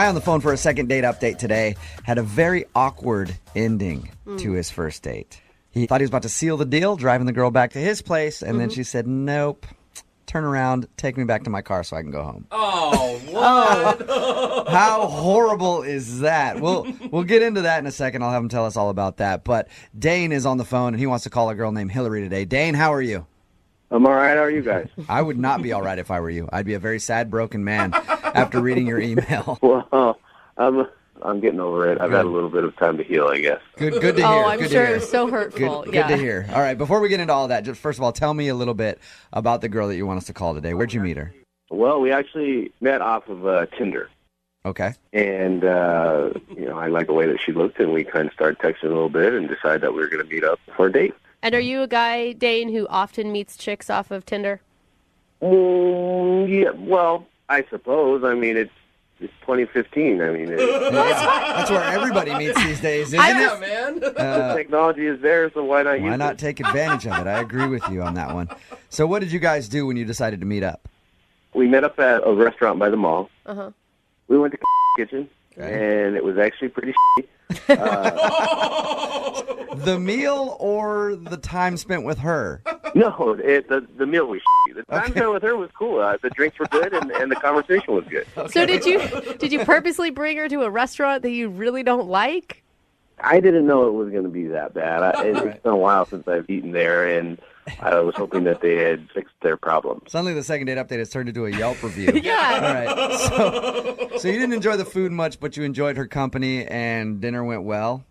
Guy on the phone for a second date update today had a very awkward ending to his first date. He thought he was about to seal the deal, driving the girl back to his place, and then she said, nope, turn around, take me back to my car so I can go home. Oh, what? How horrible is that? We'll get into that in a second. I'll have him tell us all about that. But Dane is on the phone, and he wants to call a girl named Hillary today. Dane, how are you? I'm all right. How are you guys? I would not be all right if I were you. I'd be a very sad, broken man after reading your email. Well, I'm getting over it. I've had a little bit of time to heal, I guess. Good to hear. Oh, I'm good sure to hear. it was so hurtful. Good to hear. All right, before we get into all that, just first of all, tell me a little bit about the girl that you want us to call today. Where'd you meet her? Well, we actually met off of Tinder. Okay. And, I liked the way that she looked, and we kind of started texting a little bit and decided that we were going to meet up for a date. And are you a guy, Dane, who often meets chicks off of Tinder? Yeah, well, I suppose. I mean, it's 2015. I mean, That's where everybody meets these days, isn't Yeah, it? man. the technology is there, so why not use Why not it? take advantage of it? I agree with you on that one. So what did you guys do when you decided to meet up? We met up at a restaurant by the mall. Uh-huh. We went to kitchen, and it was actually pretty The meal or the time spent with her? No, the meal was The time spent with her was cool. The drinks were good, and the conversation was good. So did you purposely bring her to a restaurant that you really don't like? I didn't know it was going to be that bad. It's been a while since I've eaten there, and I was hoping that they had fixed their problems. Suddenly the second date update has turned into a Yelp review. Yeah. All right. So you didn't enjoy the food much, but you enjoyed her company, and dinner went well?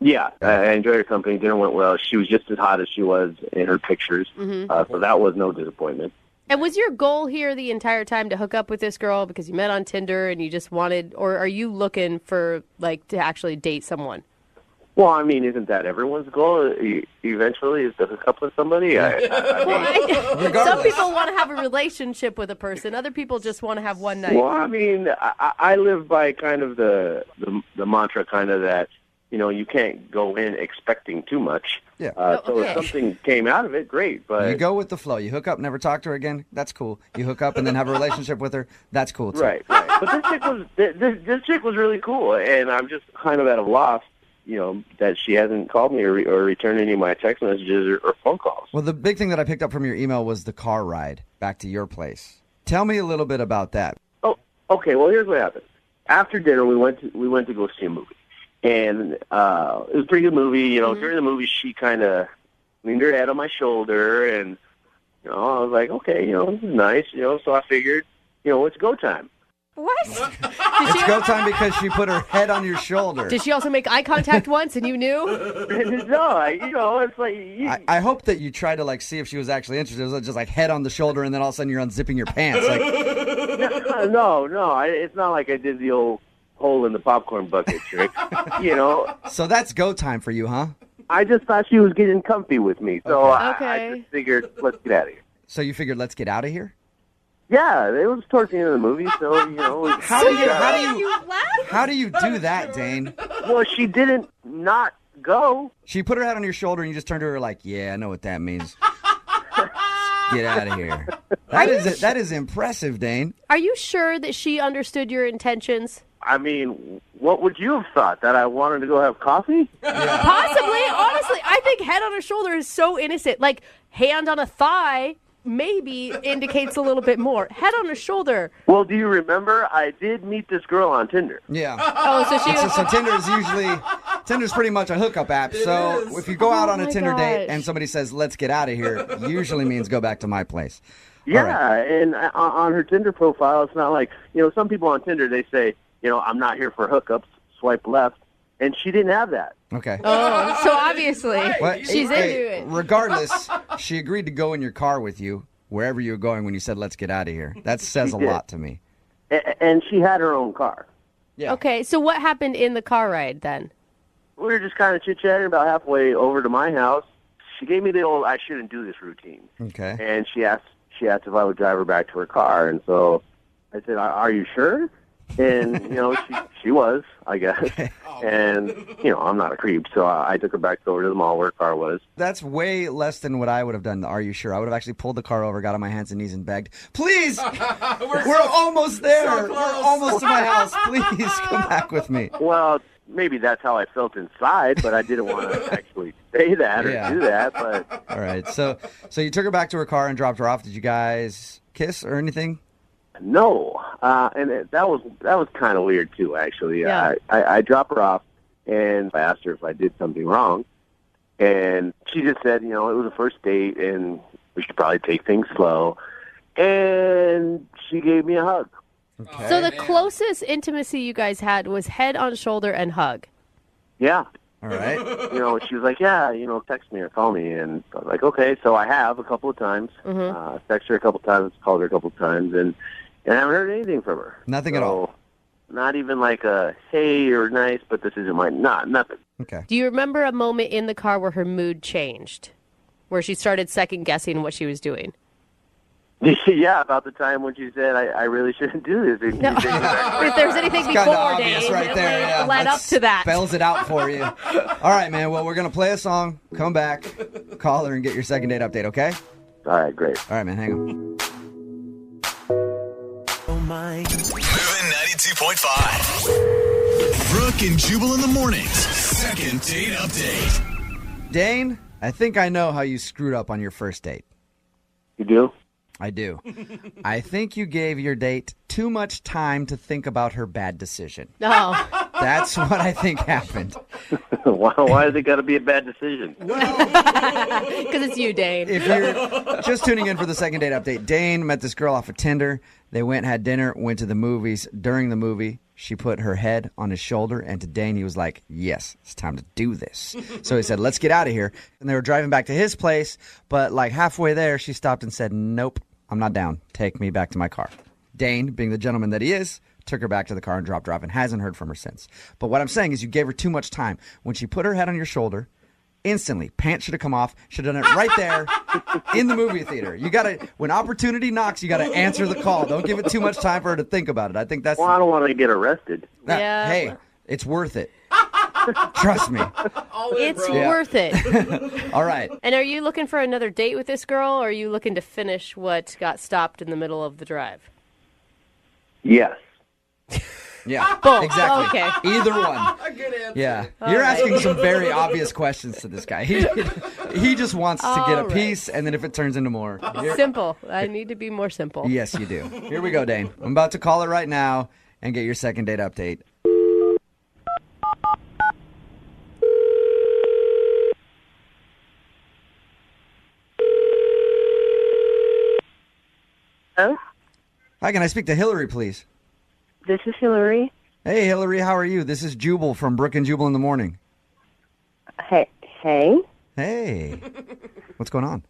Yeah, I enjoyed her company. Dinner went well. She was just as hot as she was in her pictures, so that was no disappointment. And was your goal here the entire time to hook up with this girl because you met on Tinder and you just wanted, or are you looking for, to actually date someone? Well, I mean, isn't that everyone's goal eventually is to hook up with somebody? Some people want to have a relationship with a person. Other people just want to have one night. Well, I mean, I live by kind of the mantra kind of that, you can't go in expecting too much. Yeah. So if something came out of it, great. But you go with the flow. You hook up, never talk to her again. That's cool. You hook up and then have a relationship with her. That's cool too. Right. But this chick was really cool, and I'm just kind of at a loss, that she hasn't called me or returned any of my text messages or phone calls. Well, the big thing that I picked up from your email was the car ride back to your place. Tell me a little bit about that. Oh, okay. Well, here's what happened. After dinner, we went to go see a movie. And it was a pretty good movie. During the movie, she kind of leaned her head on my shoulder, and I was like, okay, this is nice. So I figured, it's go time. What? It's go time because she put her head on your shoulder. Did she also make eye contact once and you knew? No, it's like... I hope that you tried to see if she was actually interested. It was just head on the shoulder, and then all of a sudden you're unzipping your pants. No, it's not like I did the old hole in the popcorn bucket trick, So that's go time for you, huh? I just thought she was getting comfy with me, so Okay. I just figured, let's get out of here. So you figured, let's get out of here? Yeah, it was towards the end of the movie, so, How do you do that, Dane? Well, she didn't not go. She put her head on your shoulder, and you just turned to her like, yeah, I know what that means. Get out of here. That is impressive, Dane. Are you sure that she understood your intentions? I mean, what would you have thought? That I wanted to go have coffee? Yeah. Possibly. Honestly, I think head on her shoulder is so innocent. Hand on a thigh maybe indicates a little bit more. Head on her shoulder. Well, do you remember? I did meet this girl on Tinder. Yeah. Oh, so she was... So Tinder's pretty much a hookup app. So if you go out on a Tinder date and somebody says, let's get out of here, usually means go back to my place. Yeah, right. And on her Tinder profile, it's not like, some people on Tinder, they say, I'm not here for hookups, swipe left. And she didn't have that. Okay. Oh, so obviously she's into it. Regardless, she agreed to go in your car with you wherever you were going when you said, let's get out of here. That says a lot to me. And she had her own car. Yeah. Okay, so what happened in the car ride then? We were just kind of chit-chatting about halfway over to my house. She gave me the old, I shouldn't do this routine. Okay. And she asked if I would drive her back to her car. And so I said, are you sure? And, she was, I guess. And, I'm not a creep, so I took her back over to the mall where her car was. That's way less than what I would have done. Are you sure? I would have actually pulled the car over, got on my hands and knees, and begged, "Please, we're almost there. so We're close." almost to my house. Please come back with me." Well, maybe that's how I felt inside, but I didn't want to actually say that or Yeah. do that. But All right. So you took her back to her car and dropped her off. Did you guys kiss or anything? no, that was kind of weird too. Actually, Yeah. I dropped her off and I asked her if I did something wrong, and she just said, it was a first date and we should probably take things slow. And she gave me a hug. Okay. So the closest intimacy you guys had was head on shoulder and hug. Yeah. All right. She was like, yeah, text me or call me. And I was like, okay. So I have a couple of times. Texted her a couple of times, called her a couple of times, and I haven't heard anything from her. Nothing at all. Not even like a, hey, you're nice, but this isn't nothing. Okay. Do you remember a moment in the car where her mood changed? Where she started second-guessing what she was doing? Yeah, about the time when she said, I really shouldn't do this. No. If there's anything Kind of before, obvious Dave, right there. Yeah. led up to that. Spells it out for you. All right, man. Well, we're going to play a song, come back, call her, and get your second date update, okay? All right, great. All right, man. Hang on. Moving 92.5. Brooke and Jubal in the mornings. Second date update. Dane, I think I know how you screwed up on your first date. You do? I do. I think you gave your date too much time to think about her bad decision. No. That's what I think happened. Why has it got to be a bad decision? Because it's you, Dane. If you're just tuning in for the second date update, Dane met this girl off of Tinder. They went, had dinner, went to the movies. During the movie, she put her head on his shoulder, and to Dane, he was like, yes, it's time to do this. So he said, let's get out of here. And they were driving back to his place, but like halfway there, she stopped and said, nope, I'm not down. Take me back to my car. Dane, being the gentleman that he is, took her back to the car and dropped her off and hasn't heard from her since. But what I'm saying is you gave her too much time. When she put her head on your shoulder, instantly, pants should have come off. Should have done it right there in the movie theater. You got to, when opportunity knocks, you got to answer the call. Don't give it too much time for her to think about it. I think that's... Well, I don't want to get arrested. Yeah. Hey, it's worth it. Trust me. It's Yeah. worth it. All right. And are you looking for another date with this girl, or are you looking to finish what got stopped in the middle of the drive? Yes. Yeah, Both. exactly. Okay. Either one. Good answer. Yeah. You're asking some very obvious questions to this guy. He just wants to get a All right. piece, and then if it turns into more. Simple. I need to be more simple. Yes, you do. Here we go, Dane. I'm about to call her right now and get your second date update. Hello, Hi, can I speak to Hillary, please? this is Hillary. Hey, Hillary, how are you? This is Jubal from Brooke and Jubal in the morning. Hey, Hey. What's going on?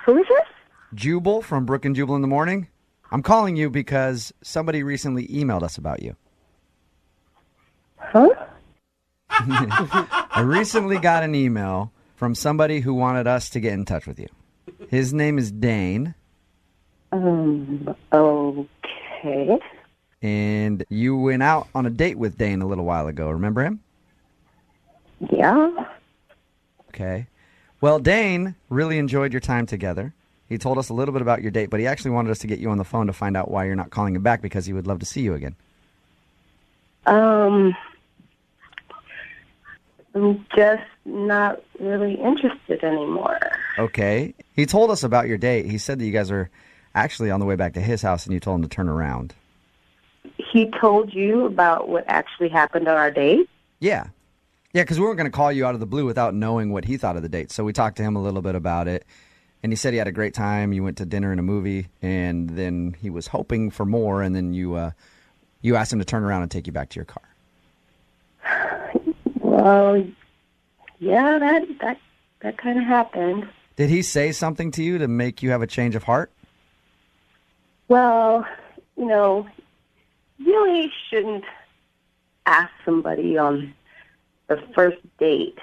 who is this? Jubal from Brooke and Jubal in the morning. I'm calling you because somebody recently emailed us about you. Huh? I recently got an email from somebody who wanted us to get in touch with you. His name is Dane, Okay. and you went out on a date with Dane a little while ago. Remember him? Yeah. Okay. Well, Dane really enjoyed your time together. He told us a little bit about your date, but he actually wanted us to get you on the phone to find out why you're not calling him back because he would love to see you again. I'm just not really interested anymore. Okay. He told us about your date. He said that you guys are actually on the way back to his house and you told him to turn around. He told you about what actually happened on our date? Yeah. Yeah, because we weren't going to call you out of the blue without knowing what he thought of the date. So we talked to him a little bit about it. And he said he had a great time. You went to dinner and a movie. And then he was hoping for more. And then you asked him to turn around and take you back to your car. Well, yeah, that kind of happened. Did he say something to you to make you have a change of heart? Well, you really shouldn't ask somebody on the first date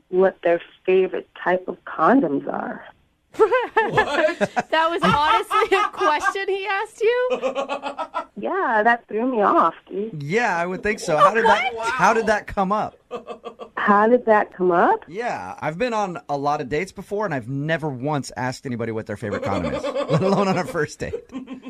what their favorite type of condoms are. That was honestly a question he asked you? Yeah, that threw me off, dude. Yeah, I would think so. How did that come up? How did that come up? Yeah, I've been on a lot of dates before, and I've never once asked anybody what their favorite condom is, let alone on a first date.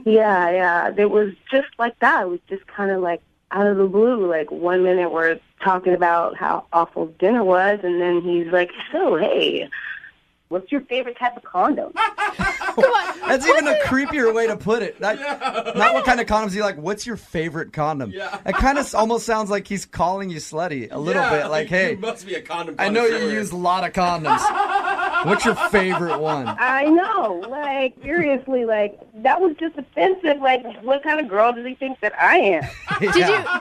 Yeah. It was just like that. It was just kind of like out of the blue. Like 1 minute we're talking about how awful dinner was, and then he's like, so, hey, what's your favorite type of condom? Come on. That's even a creepier way to put it. Not what kind of condoms you like, what's your favorite condom? Yeah. It kind of almost sounds like he's calling you slutty a little bit. Like, hey, you must be a condom I know you connoisseur. use a lot of condoms. What's your favorite one? I know. Like, seriously, like, that was just offensive. Like, what kind of girl does he think that I am?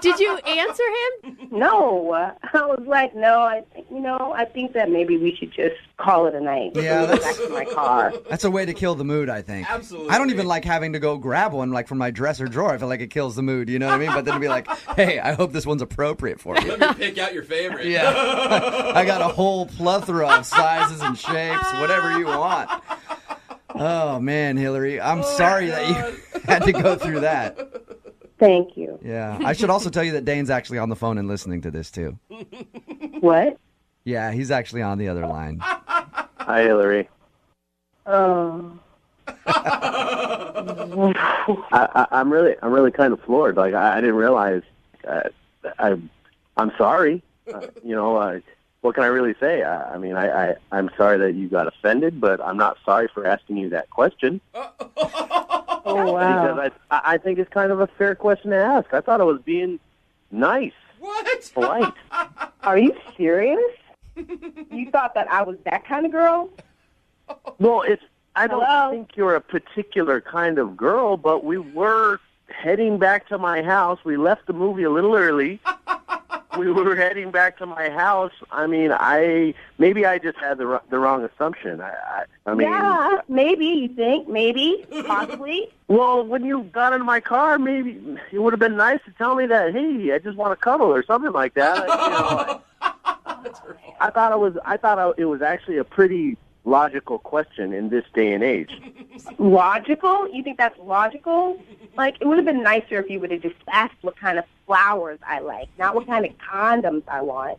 Did you answer him? No. I was like, no, I think that maybe we should just call it a night. Yeah, Go back to my car. That's a way to kill the mood, I think. Absolutely. I don't even like having to go grab one like from my dresser drawer. I feel like it kills the mood, you know what I mean? But then to be like, hey, I hope this one's appropriate for you. Let me pick out your favorite. Yeah. I got a whole plethora of sizes and shapes, whatever you want. Oh, man, Hillary, I'm sorry that you had to go through that. Thank you. Yeah. I should also tell you that Dane's actually on the phone and listening to this, too. What? Yeah, he's actually on the other line. Hi, Hillary. Oh. I'm really kind of floored. Like I didn't realize. I'm sorry. What can I really say? I'm sorry that you got offended, but I'm not sorry for asking you that question. Oh, wow. Because I think it's kind of a fair question to ask. I thought I was being nice, What? polite. Are you serious? You thought that I was that kind of girl? Well, I don't Hello? think you're a particular kind of girl, but we were heading back to my house. We left the movie a little early. We were heading back to my house. I mean, maybe I just had the wrong assumption. I mean, Yeah, maybe, you think? Maybe, possibly. well, when you got in my car, maybe it would have been nice to tell me that, hey, I just want to cuddle or something like that. I thought it was actually a pretty logical question in this day and age. Logical? You think that's logical? Like, it would have been nicer if you would have just asked what kind of flowers I like, not what kind of condoms I want.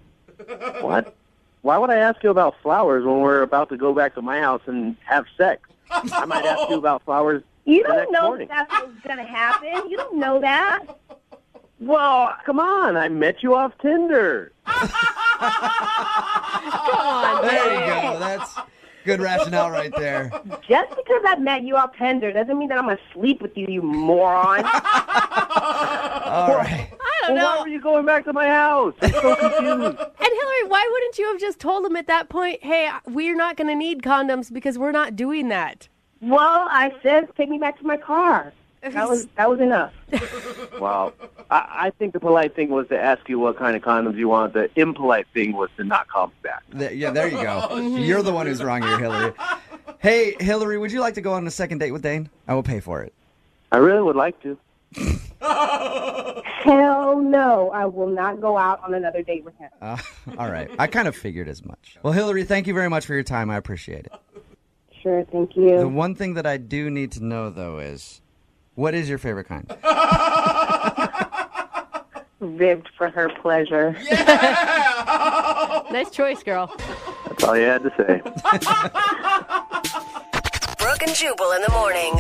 What? Why would I ask you about flowers when we're about to go back to my house and have sex? I might ask you about flowers You the don't next know morning. that's what's going to happen. You don't know that. Well, come on. I met you off Tinder. Come on, There you Dane. go. That's good rationale right there. Just because I met you off Tinder doesn't mean that I'm going to sleep with you, you moron. All right. I don't Well, why know. were you going back to my house? I'm so confused. And Hillary, why wouldn't you have just told him at that point, hey, we're not going to need condoms because we're not doing that? Well, I said, take me back to my car. That was enough. Well, I think the polite thing was to ask you what kind of condoms you want. The impolite thing was to not call me back. Yeah, there you go. You're the one who's wrong here, Hillary. Hey, Hillary, would you like to go on a second date with Dane? I will pay for it. I really would like to. Hell no, I will not go out on another date with him. All right. I kind of figured as much. Well, Hillary, thank you very much for your time. I appreciate it. Sure, thank The you. one thing that I do need to know, though, is what is your favorite kind? Ribbed for her pleasure. Nice choice, girl. That's all you had to say. Brooke and Jubal in the morning.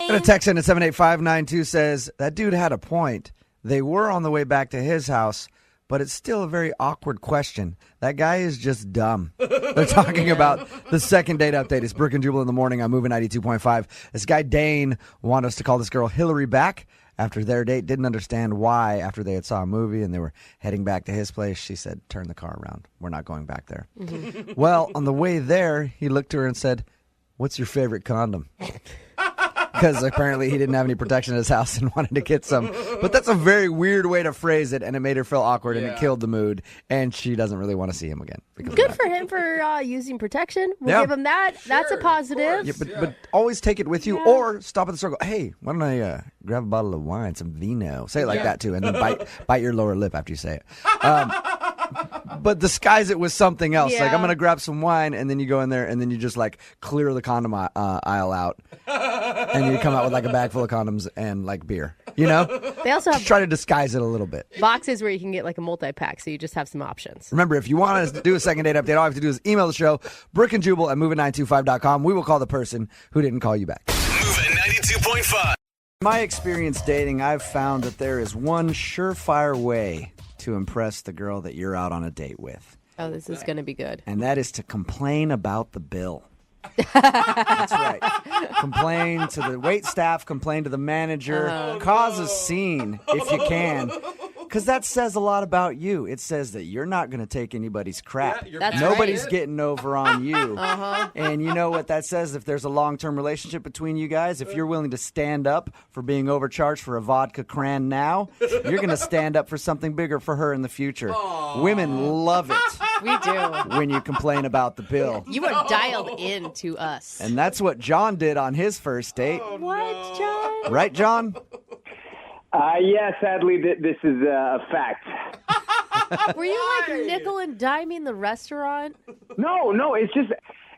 Got a text in at 78592 says, that dude had a point. They were on the way back to his house, but it's still a very awkward question. That guy is just dumb. They're talking about the second date update. It's Brooke and Jubal in the morning on Moving 92.5. This guy Dane wanted us to call this girl Hillary back after their date. Didn't understand why after they had saw a movie and they were heading back to his place. She said, turn the car around. We're not going back there. Well, on the way there, he looked to her and said, what's your favorite condom? Because apparently he didn't have any protection in his house and wanted to get some. But that's a very weird way to phrase it, and it made her feel awkward, and it killed the mood, and she doesn't really want to see him again. Because Good for him for using protection. We'll Yeah. give him that. That's a Sure, of positive. Yeah, but always take it with you, or stop at the store. Go, hey, why don't I grab a bottle of wine, some vino? Say it like that too, and then bite your lower lip after you say it. but disguise it with something else. Like, Yeah. I'm going to grab some wine, and then you go in there, and then you just, like, clear the condom aisle out. And you come out with, like, a bag full of condoms and, like, beer. You know? They also have Just try to disguise it a little bit. boxes where you can get like a multi-pack, so you just have some options. Remember, if you want us to do a second date update, all you have to do is email the show, brookandjubal@moving925.com. We will call the person who didn't call you back. Moving 92.5. My experience dating, I've found that there is one surefire way to impress the girl that you're out on a date with. Oh, this is going to be good. And that is to complain about the bill. That's right. Complain to the wait staff, complain to the manager, cause a scene if you can. Because that says a lot about you. It says that you're not going to take anybody's crap. Yeah, That's Nobody's right. getting over on you. And you know what that says? If there's a long-term relationship between you guys, if you're willing to stand up for being overcharged for a vodka cran now, you're going to stand up for something bigger for her in the future. Women love it We do. when you complain about the bill. You are dialed in to us. And that's what John did on his first date. What, John? Right, John? Yeah, sadly, this is a fact. Were you like nickel and diming the restaurant? No, it's just,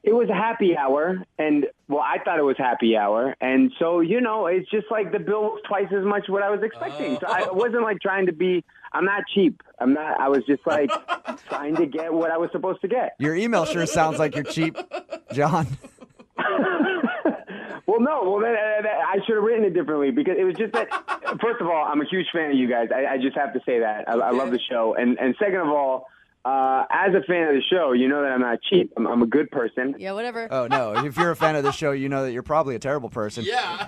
it was a happy hour, and, well, I thought it was happy hour, and so, it's just like the bill was twice as much what I was expecting. So I wasn't like trying to be, I'm not cheap. I was just like trying to get what I was supposed to get. Your email sure sounds like you're cheap, John. Well, then I should have written it differently because it was just that, first of all, I'm a huge fan of you guys. I just have to say that. I love the show. And second of all, as a fan of the show, you know that I'm not cheap. I'm a good person. Yeah, whatever. Oh, no. If you're a fan of the show, you know that you're probably a terrible person. Yeah.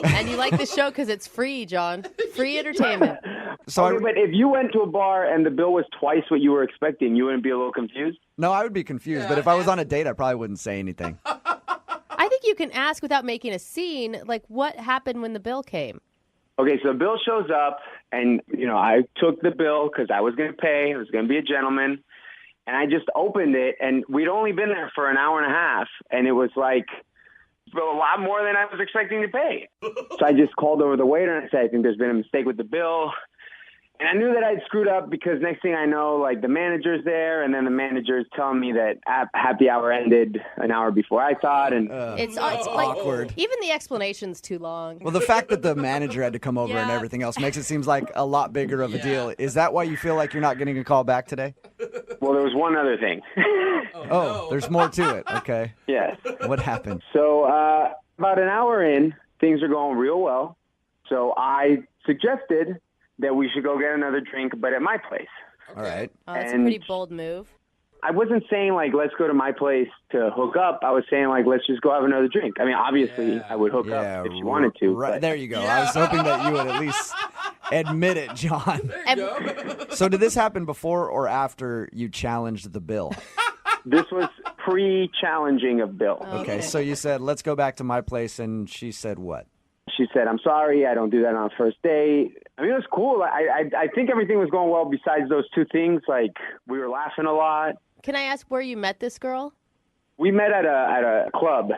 And you like the show because it's free, John. Free entertainment. So Okay, but if you went to a bar and the bill was twice what you were expecting, you wouldn't be a little confused? No, I would be confused. But if I was on a date, I probably wouldn't say anything. I think you can ask without making a scene, like what happened when the bill came. Okay, so Bill shows up, and, I took the bill because I was going to pay. I was going to be a gentleman. And I just opened it, and we'd only been there for an hour and a half, and it was like a lot more than I was expecting to pay. So I just called over the waiter and I said, I think there's been a mistake with the bill. And I knew that I'd screwed up because next thing I know, like, the manager's there, and then the manager's telling me that happy hour ended an hour before I thought. And It's like awkward. Even the explanation's too long. Well, the fact that the manager had to come over and Yeah. everything else makes it seem like a lot bigger of a deal. Is that why you feel like you're not getting a call back today? well, there was one other thing. Oh, there's more to it. Okay. Yes. What happened? So about an hour in, things are going real well. So I suggested that we should go get another drink, but at my place. All right. Oh, that's a and- pretty bold move. I wasn't saying, like, let's go to my place to hook up. I was saying, like, let's just go have another drink. I mean, obviously, I would hook up if you wanted to. Right. but- There you go. I was hoping that you would at least admit it, John. And So did this happen before or after you challenged the bill? This was pre-challenging of Bill. Okay, so you said, let's go back to my place, and she said what? She said, I'm sorry, I don't do that on a first date. I mean, it was cool. I think everything was going well besides those two things. Like, we were laughing a lot. can I ask where you met this girl? We met at a club.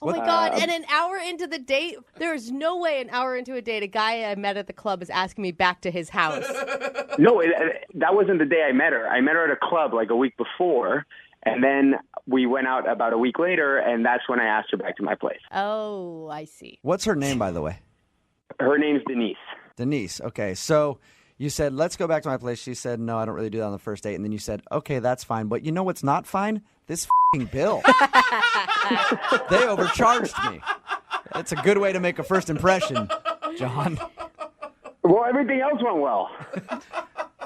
Oh my God. And an hour into the date, there's no way an hour into a date, a guy I met at the club is asking me back to his house. No, that wasn't the day I met her. I met her at a club like a week before, and then we went out about a week later, and that's when I asked her back to my place. Oh, I see. What's her name, by the way? Her name's Denise. Denise. Okay, so you said, let's go back to my place. She said, no, I don't really do that on the first date. And then you said, okay, that's fine. But you know what's not fine? This f***ing bill. They overcharged me. That's a good way to make a first impression, John. Well, everything else went well.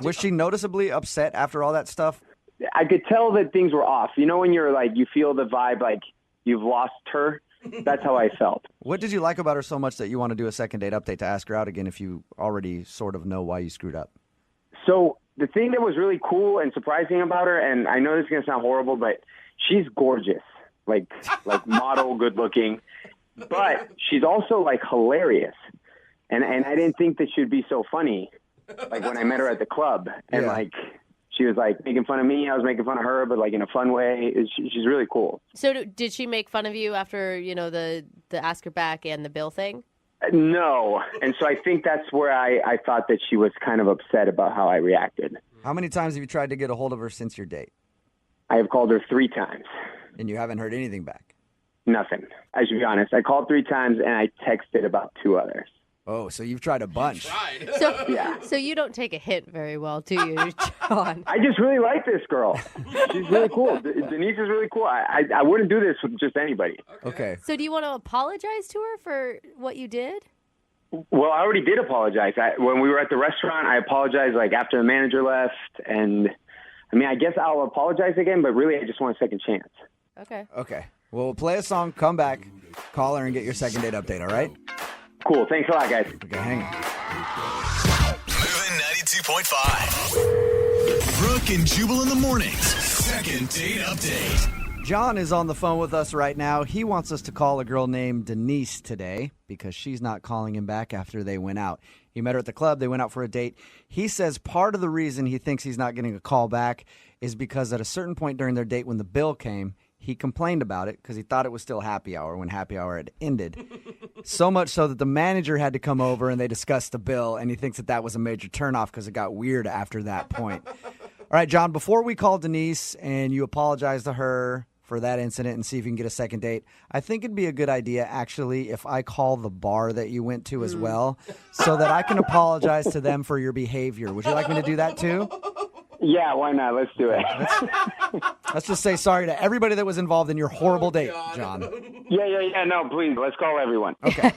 Was she noticeably upset after all that stuff? I could tell that things were off. You know when you're like, you feel the vibe like you've lost her? That's how I felt. What did you like about her so much that you want to do a second date update to ask her out again if you already sort of know why you screwed up? So the thing that was really cool and surprising about her, and I know this is going to sound horrible, but she's gorgeous, like model, good looking, but she's also like hilarious. And I didn't think that she'd be so funny, like when I met her at the club, and Yeah. like she was like making fun of me, I was making fun of her, but like in a fun way. She's really cool. So did she make fun of you after, the ask her back and the bill thing? No, and so I think that's where I thought that she was kind of upset about how I reacted. How many times have you tried to get a hold of her since your date? I have called her 3 times. And you haven't heard anything back? Nothing. I should be honest. I called 3 times, and I texted about 2 others. Oh, so you've tried a bunch. So you don't take a hint very well, do you, John? I just really like this girl. She's really cool. Denise is really cool. I wouldn't do this with just anybody. Okay. So do you want to apologize to her for what you did? Well, I already did apologize. When we were at the restaurant, I apologized after the manager left. And, I guess I'll apologize again, but really I just want a second chance. Okay. Okay. Well, we'll play a song, come back, call her, and get your second date update, all right? Cool. Thanks a lot, guys. Okay, hang on. Moving 92.5. Brooke and Jubal in the mornings. Second date update. John is on the phone with us right now. He wants us to call a girl named Denise today because she's not calling him back after they went out. He met her at the club. They went out for a date. He says part of the reason he thinks he's not getting a call back is because at a certain point during their date when the bill came, he complained about it because he thought it was still happy hour when happy hour had ended. So much so that the manager had to come over and they discussed the bill, and he thinks that was a major turnoff because it got weird after that point. All right, John, before we call Denise and you apologize to her for that incident and see if you can get a second date, I think it'd be a good idea, actually, if I call the bar that you went to as well so that I can apologize to them for your behavior. Would you like me to do that too? Yeah, why not? Let's do it. Let's just say sorry to everybody that was involved in your horrible date, John. Yeah. No, please. Let's call everyone. Okay.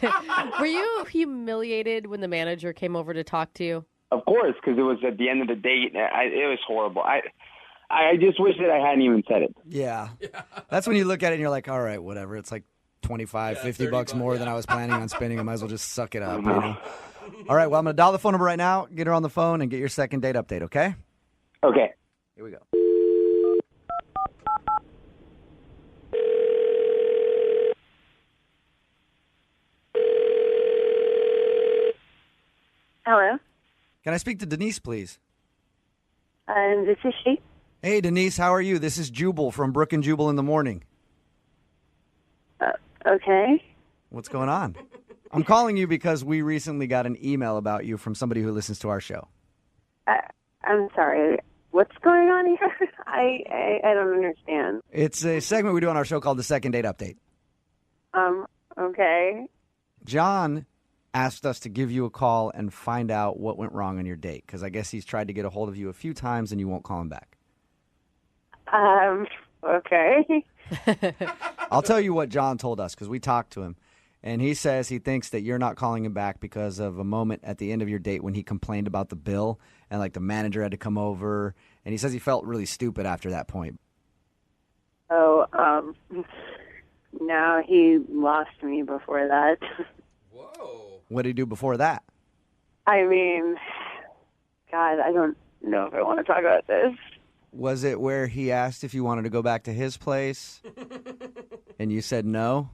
Were you humiliated when the manager came over to talk to you? Of course, because it was at the end of the date. It was horrible. I just wish that I hadn't even said it. Yeah. That's when you look at it and you're like, all right, whatever. It's like $25, $50 more than I was planning on spending. I might as well just suck it up, you know? All right, well, I'm going to dial the phone number right now, get her on the phone, and get your second date update, okay? Okay. Here we go. Hello. Can I speak to Denise, please? This is she. Hey, Denise, how are you? This is Jubal from Brooke and Jubal in the morning. Okay. What's going on? I'm calling you because we recently got an email about you from somebody who listens to our show. I'm sorry. What's going on here? I don't understand. It's a segment we do on our show called The Second Date Update. Okay. John asked us to give you a call and find out what went wrong on your date, because I guess he's tried to get a hold of you a few times and you won't call him back. Okay. I'll tell you what John told us, because we talked to him, and he says he thinks that you're not calling him back because of a moment at the end of your date when he complained about the bill and like the manager had to come over, and he says he felt really stupid after that point. Oh, no, he lost me before that. Whoa. What did he do before that? I mean, God, I don't know if I want to talk about this. Was it where he asked if you wanted to go back to his place and you said no?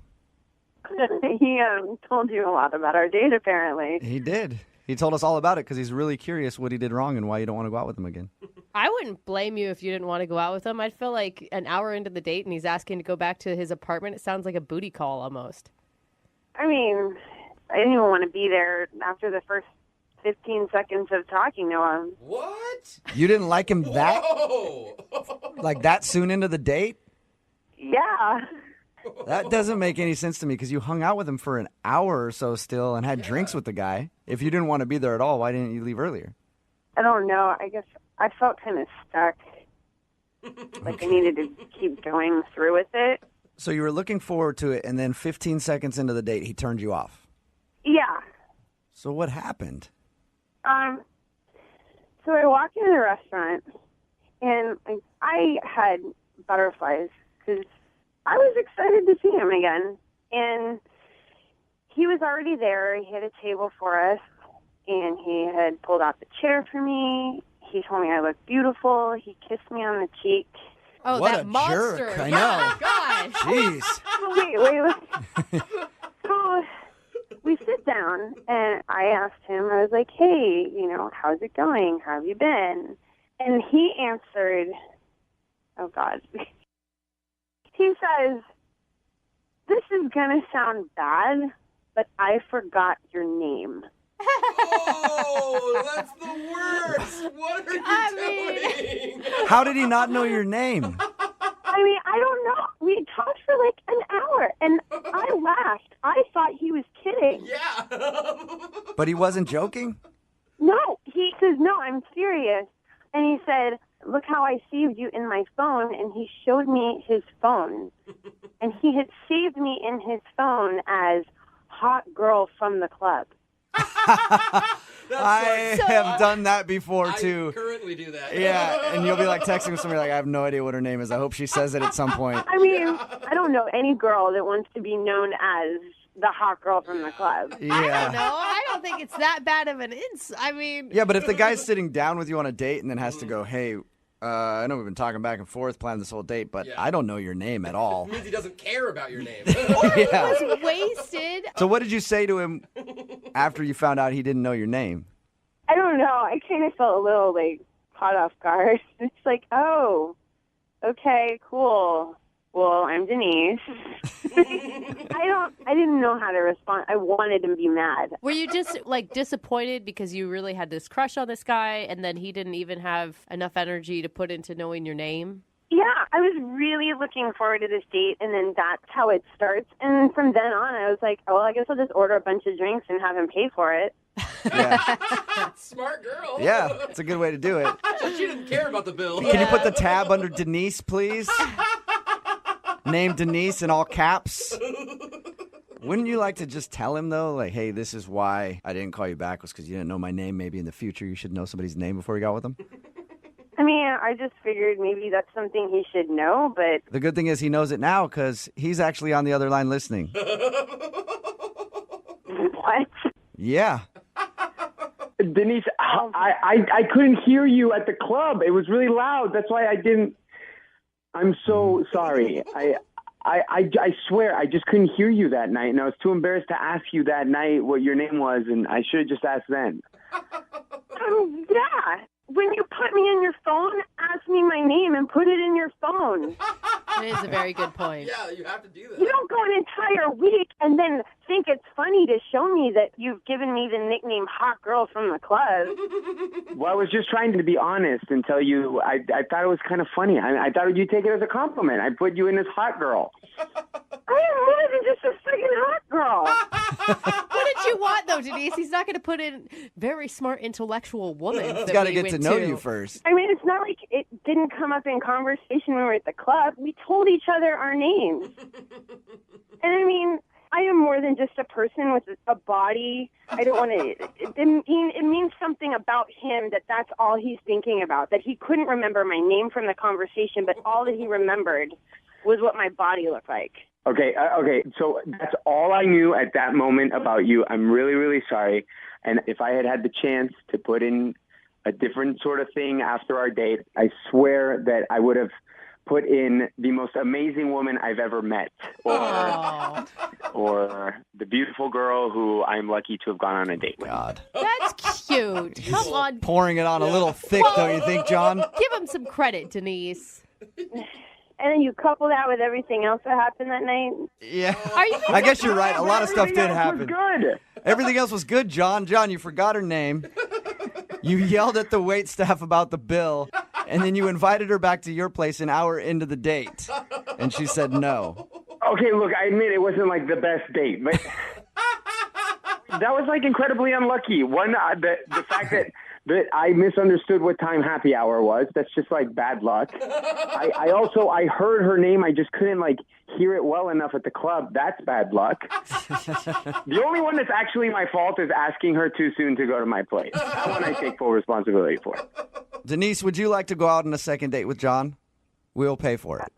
He told you a lot about our date, apparently. He did. He told us all about it because he's really curious what he did wrong and why you don't want to go out with him again. I wouldn't blame you if you didn't want to go out with him. I'd feel like an hour into the date and he's asking to go back to his apartment. It sounds like a booty call almost. I mean, I didn't even want to be there after the first 15 seconds of talking to him. What? You didn't like him that? Whoa. Like that soon into the date? Yeah. That doesn't make any sense to me because you hung out with him for an hour or so still and had drinks with the guy. If you didn't want to be there at all, why didn't you leave earlier? I don't know. I guess I felt kind of stuck. Like I needed to keep going through with it. So you were looking forward to it, and then 15 seconds into the date, he turned you off. Yeah. So what happened? So I walked into the restaurant, and I had butterflies because I was excited to see him again. And he was already there. He had a table for us, and he had pulled out the chair for me. He told me I looked beautiful. He kissed me on the cheek. Oh, What that a monster. jerk. I Yeah, know. gosh. Jeez. Wait. So we sit down, and I asked him, I was like, hey, how's it going? How have you been? And he answered, oh, God. He says, this is going to sound bad, but I forgot your name. Oh, that's the worst. What are you How did he not know your name? I mean, I don't know. We talked for like an hour, and I laughed. I thought he was kidding. Yeah. But he wasn't joking? No, he says, no, I'm serious. And he said, look how I saved you in my phone. And he showed me his phone. And he had saved me in his phone as hot girl from the club. I have done that before, too. I currently do that. Yeah, and you'll be like texting with somebody like, I have no idea what her name is. I hope she says it at some point. I mean, I don't know any girl that wants to be known as the hot girl from the club. I don't Yeah. know. I don't think it's that bad of an I mean, Yeah, but if the guy's sitting down with you on a date and then has to go, hey, I know we've been talking back and forth, planning this whole date, but I don't know your name at all. It means he doesn't care about your name. Yeah. was wasted. So what did you say to him after you found out he didn't know your name? I don't know. I kind of felt a little, like, caught off guard. It's like, oh, okay, cool. Well, I'm Denise. I didn't know how to respond. I wanted to be mad. Were you just like disappointed because you really had this crush on this guy and then he didn't even have enough energy to put into knowing your name? Yeah, I was really looking forward to this date, and then that's how it starts. And from then on, I was like, oh, well, I guess I'll just order a bunch of drinks and have him pay for it. Yeah. Smart girl. Yeah, it's a good way to do it. She didn't care about the bill. Can you put the tab under Denise, please? Name Denise in all caps. Wouldn't you like to just tell him, though, like, hey, this is why I didn't call you back was because you didn't know my name. Maybe in the future you should know somebody's name before you got with them? I mean, I just figured maybe that's something he should know, but... The good thing is he knows it now because he's actually on the other line listening. What? Yeah. Denise, I couldn't hear you at the club. It was really loud. That's why I didn't. I'm so sorry. I swear I just couldn't hear you that night, and I was too embarrassed to ask you that night what your name was, and I should have just asked then. Yeah. When you put me in your phone, ask me my name and put it in your phone. That is a very good point. Yeah, you have to do that. You don't go an entire week and then think it's funny to show me that you've given me the nickname Hot Girl from the club. Well, I was just trying to be honest and tell you I thought it was kind of funny. I thought you'd take it as a compliment. I put you in as Hot Girl. I am more than just a freaking hot girl. What did you want, though, Denise? He's not going to put in very smart, intellectual woman. He's got to get to know you first. I mean, it's not like it didn't come up in conversation when we were at the club. We told each other our names. And I mean, I am more than just a person with a body. I don't want to... It means something about him that's all he's thinking about, that he couldn't remember my name from the conversation, but all that he remembered was what my body looked like. Okay, so that's all I knew at that moment about you. I'm really, really sorry. And if I had had the chance to put in a different sort of thing after our date, I swear that I would have put in the most amazing woman I've ever met. Or the beautiful girl who I'm lucky to have gone on a date with. God. That's cute. Come on. Pouring it on a little thick, don't you think, John? Give him some credit, Denise. And then you couple that with everything else that happened that night. Yeah. Are you I guess you're right. A lot of stuff did Everything else happen. was good. Everything else was good, John. John, you forgot her name. You yelled at the wait staff about the bill, and then you invited her back to your place an hour into the date, and she said no. Okay, look, I admit it wasn't like the best date, but that was like incredibly unlucky. One, the fact that I misunderstood what time happy hour was, that's just like bad luck. I heard her name, I just couldn't like hear it well enough at the club. That's bad luck. The only one that's actually my fault is asking her too soon to go to my place. That one I take full responsibility for. Denise, would you like to go out on a second date with John? We'll pay for it.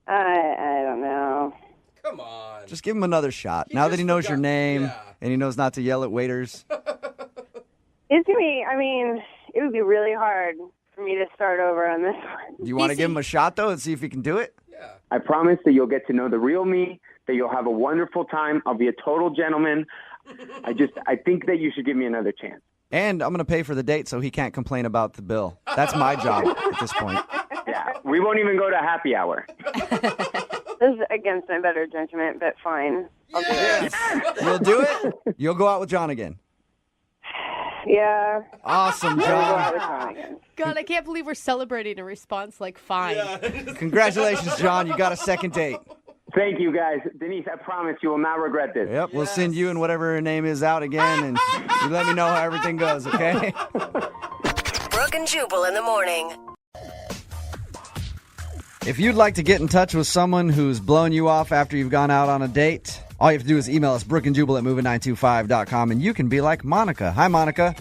I don't know. Come on. Just give him another shot. Now that he knows your name and he knows not to yell at waiters. It's me. I mean, it would be really hard for me to start over on this one. Do you want to give him a shot, though, and see if he can do it? Yeah. I promise that you'll get to know the real me, that you'll have a wonderful time. I'll be a total gentleman. I think that you should give me another chance. And I'm going to pay for the date so he can't complain about the bill. That's my job at this point. Yeah, we won't even go to happy hour. This is against my better judgment, but fine. I'll do it. You'll do it? You'll go out with John again. Yeah. Awesome, Never go out John. with John again. God, I can't believe we're celebrating a response like fine. Congratulations, John. You got a second date. Thank you, guys. Denise, I promise you will not regret this. Yep, we'll send you and whatever her name is out again, and you let me know how everything goes, okay? Brooke and Jubal in the morning. If you'd like to get in touch with someone who's blown you off after you've gone out on a date, all you have to do is email us, brookandjubal at moving925.com, and you can be like Monica. Hi, Monica.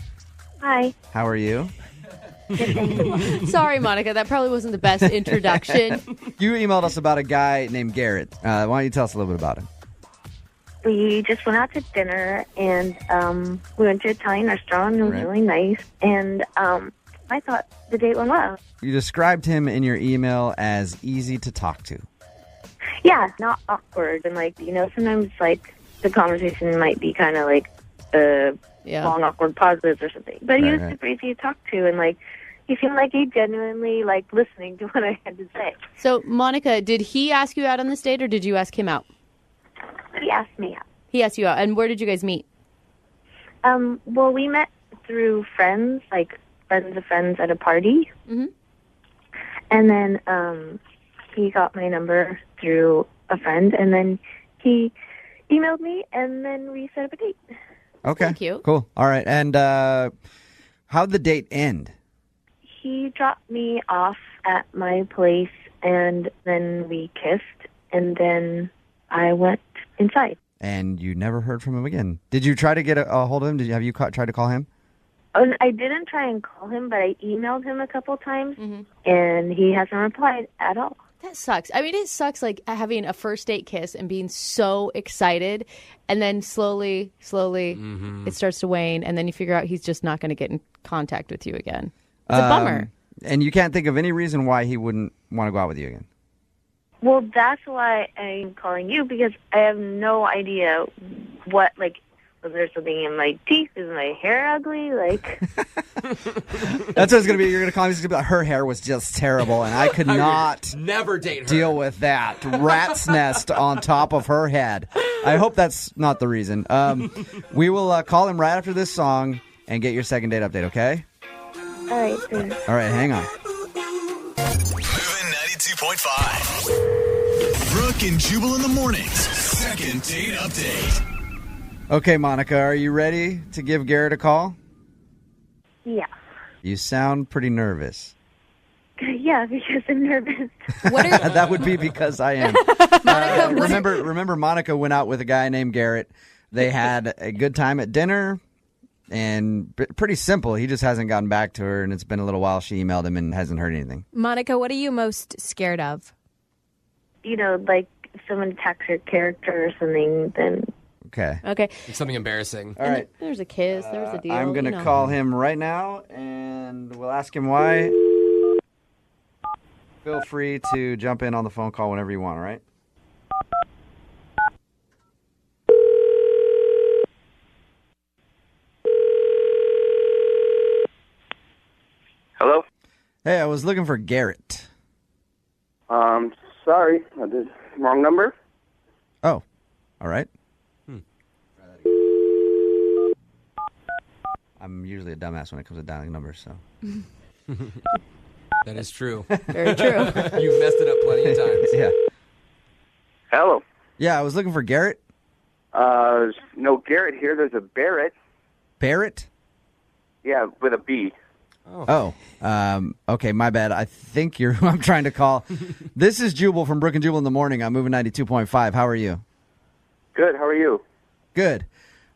Hi. How are you? Sorry, Monica, that probably wasn't the best introduction. You emailed us about a guy named Garrett. Why don't you tell us a little bit about him? We just went out to dinner, and we went to an Italian restaurant. It was Right. really nice, and I thought the date went well. You described him in your email as easy to talk to. Yeah, not awkward, and sometimes the conversation might be kind of long awkward pauses or something. But he was Right. super easy to talk to, and he seemed like he genuinely liked listening to what I had to say. So, Monica, did he ask you out on this date, or did you ask him out? He asked me out. He asked you out. And where did you guys meet? Well, we met through friends, friends of friends at a party. Mm-hmm. And then he got my number through a friend, and then he emailed me, and then we set up a date. Okay. cute. Cool. All right. And how'd the date end? He dropped me off at my place, and then we kissed, and then I went inside. And you never heard from him again. Did you try to get a hold of him? Have you tried to call him? Oh, I didn't try and call him, but I emailed him a couple times, and he hasn't replied at all. That sucks. I mean, it sucks having a first date kiss and being so excited, and then slowly, it starts to wane, and then you figure out he's just not going to get in contact with you again. It's a bummer. And you can't think of any reason why he wouldn't want to go out with you again. Well, that's why I'm calling you, because I have no idea what, was there something in my teeth? Is my hair ugly? That's what it's going to be. You're going to call me. It's going to be like, her hair was just terrible, and I could not Never date her. deal with that rat's nest on top of her head. I hope that's not the reason. We will call him right after this song and get your second date update, okay? All right, thanks. All right, hang on. Moving 92.5. Brooke and Jubal in the mornings. Second date update. Okay, Monica, are you ready to give Garrett a call? Yeah. You sound pretty nervous. Yeah, because I'm nervous. That would be because I am. Remember, Monica went out with a guy named Garrett. They had a good time at dinner, and pretty simple. He just hasn't gotten back to her, and it's been a little while. She emailed him and hasn't heard anything. Monica, what are you most scared of? If someone attacks your character or something, then... Okay. It's something embarrassing. All right. There's a kiss. There's a deal. I'm going to call him right now, and we'll ask him why. Feel free to jump in on the phone call whenever you want, all right? Hello? Hey, I was looking for Garrett. Sorry. Wrong number? Oh, all right. I'm usually a dumbass when it comes to dialing numbers, so. That is true. Very true. You've messed it up plenty of times. Yeah. Hello? Yeah, I was looking for Garrett. No Garrett here. There's a Barrett. Barrett? Yeah, with a B. Oh, okay, my bad. I think you're who I'm trying to call. This is Jubal from Brooke and Jubal in the morning. I'm moving 92.5. How are you? Good. How are you? Good.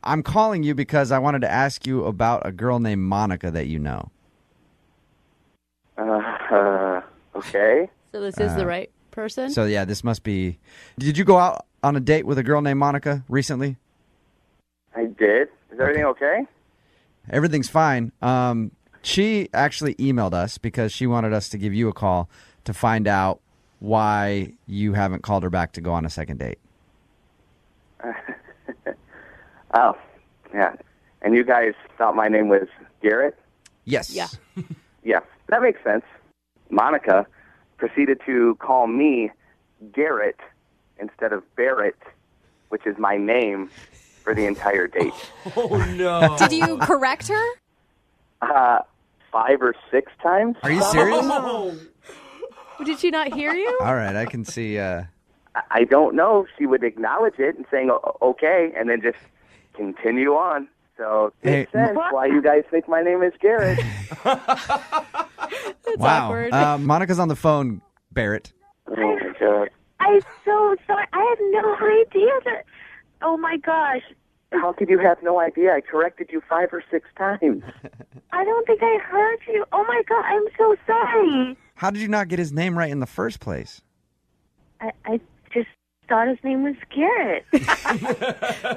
I'm calling you because I wanted to ask you about a girl named Monica that you know. Okay. So this is the right person? So, yeah, this must be... Did you go out on a date with a girl named Monica recently? I did. Is everything okay? Everything's fine. She actually emailed us because she wanted us to give you a call to find out why you haven't called her back to go on a second date. Oh, yeah. And you guys thought my name was Garrett? Yes. Yeah. Yeah, that makes sense. Monica proceeded to call me Garrett instead of Barrett, which is my name for the entire date. Oh, no. Did you correct her? 5 or 6 times. Are you serious? Did she not hear you? All right, I can see. I don't know. She would acknowledge it and saying okay, and then just continue on. So it makes sense why you guys think my name is Garrett. That's Wow. awkward. Monica's on the phone, Barrett. Oh my God. I'm so sorry. I had no idea that. Oh my gosh. How could you have no idea? I corrected you 5 or 6 times. I don't think I heard you. Oh my God. I'm so sorry. How did you not get his name right in the first place? I just thought his name was Garrett.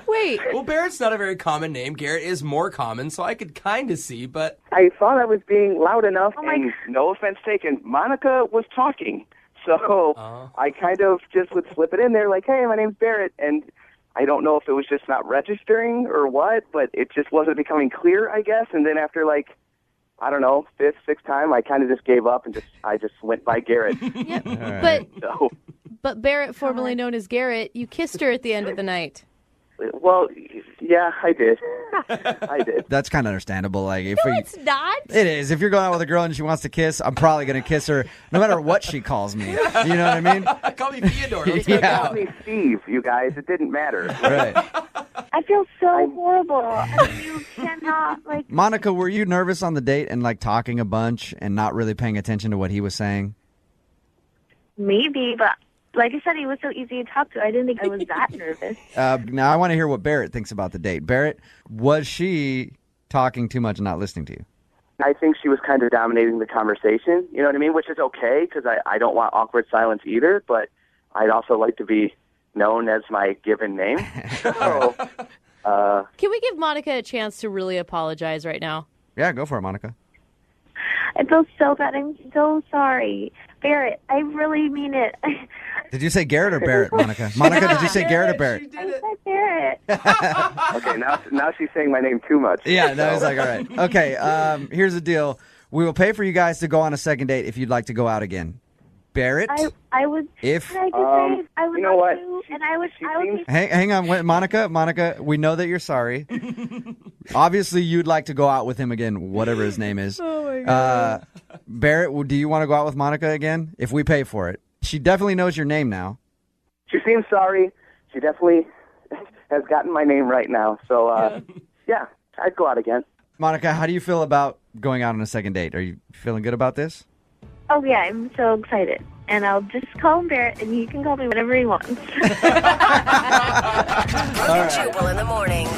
Wait. Well, Barrett's not a very common name. Garrett is more common, so I could kind of see, but... I thought I was being loud enough, my and no offense taken, Monica was talking. So I kind of just would slip it in there like, hey, my name's Barrett, and I don't know if it was just not registering or what, but it just wasn't becoming clear, I guess. And then after, like, I don't know, 5th, 6th time, I kind of just gave up and I just went by Garrett. Yep. Right. But Barrett, formerly known as Garrett, you kissed her at the end of the night. Well, yeah, I did. I did. That's kind of understandable. Like, if No, it's not. It is. If you're going out with a girl and she wants to kiss, I'm probably going to kiss her no matter what she calls me. You know what I mean? Call me Theodore. Let's Yeah. go. Call me Steve, you guys. It didn't matter. Right. I feel so horrible. You cannot, like... Monica, were you nervous on the date and, like, talking a bunch and not really paying attention to what he was saying? Maybe, but like I said, he was so easy to talk to. I didn't think I was that nervous. Now, I want to hear what Barrett thinks about the date. Barrett, was she talking too much and not listening to you? I think she was kind of dominating the conversation, you know what I mean? Which is okay, because I don't want awkward silence either, but I'd also like to be known as my given name. So, Can we give Monica a chance to really apologize right now? Yeah, go for it, Monica. I feel so bad. I'm so sorry. Barrett, I really mean it. Did you say Garrett or Barrett, Monica? Monica, did you say Garrett or Barrett? I said Barrett. okay, now she's saying my name too much. Yeah, that was like, all right. Okay, here's the deal. We will pay for you guys to go on a second date if you'd like to go out again. Barrett? I would. If Can I just say I would you know what? love to, and I would. hang on, wait, Monica, we know that you're sorry. Obviously, you'd like to go out with him again, whatever his name is. Oh my God. Barrett, do you want to go out with Monica again? If we pay for it. She definitely knows your name now. She seems sorry. She definitely has gotten my name right now. So, yeah, I'd go out again. Monica, how do you feel about going out on a second date? Are you feeling good about this? Oh yeah, I'm so excited, and I'll just call him Barrett, and he can call me whatever he wants. Brooke and Jubal in the morning.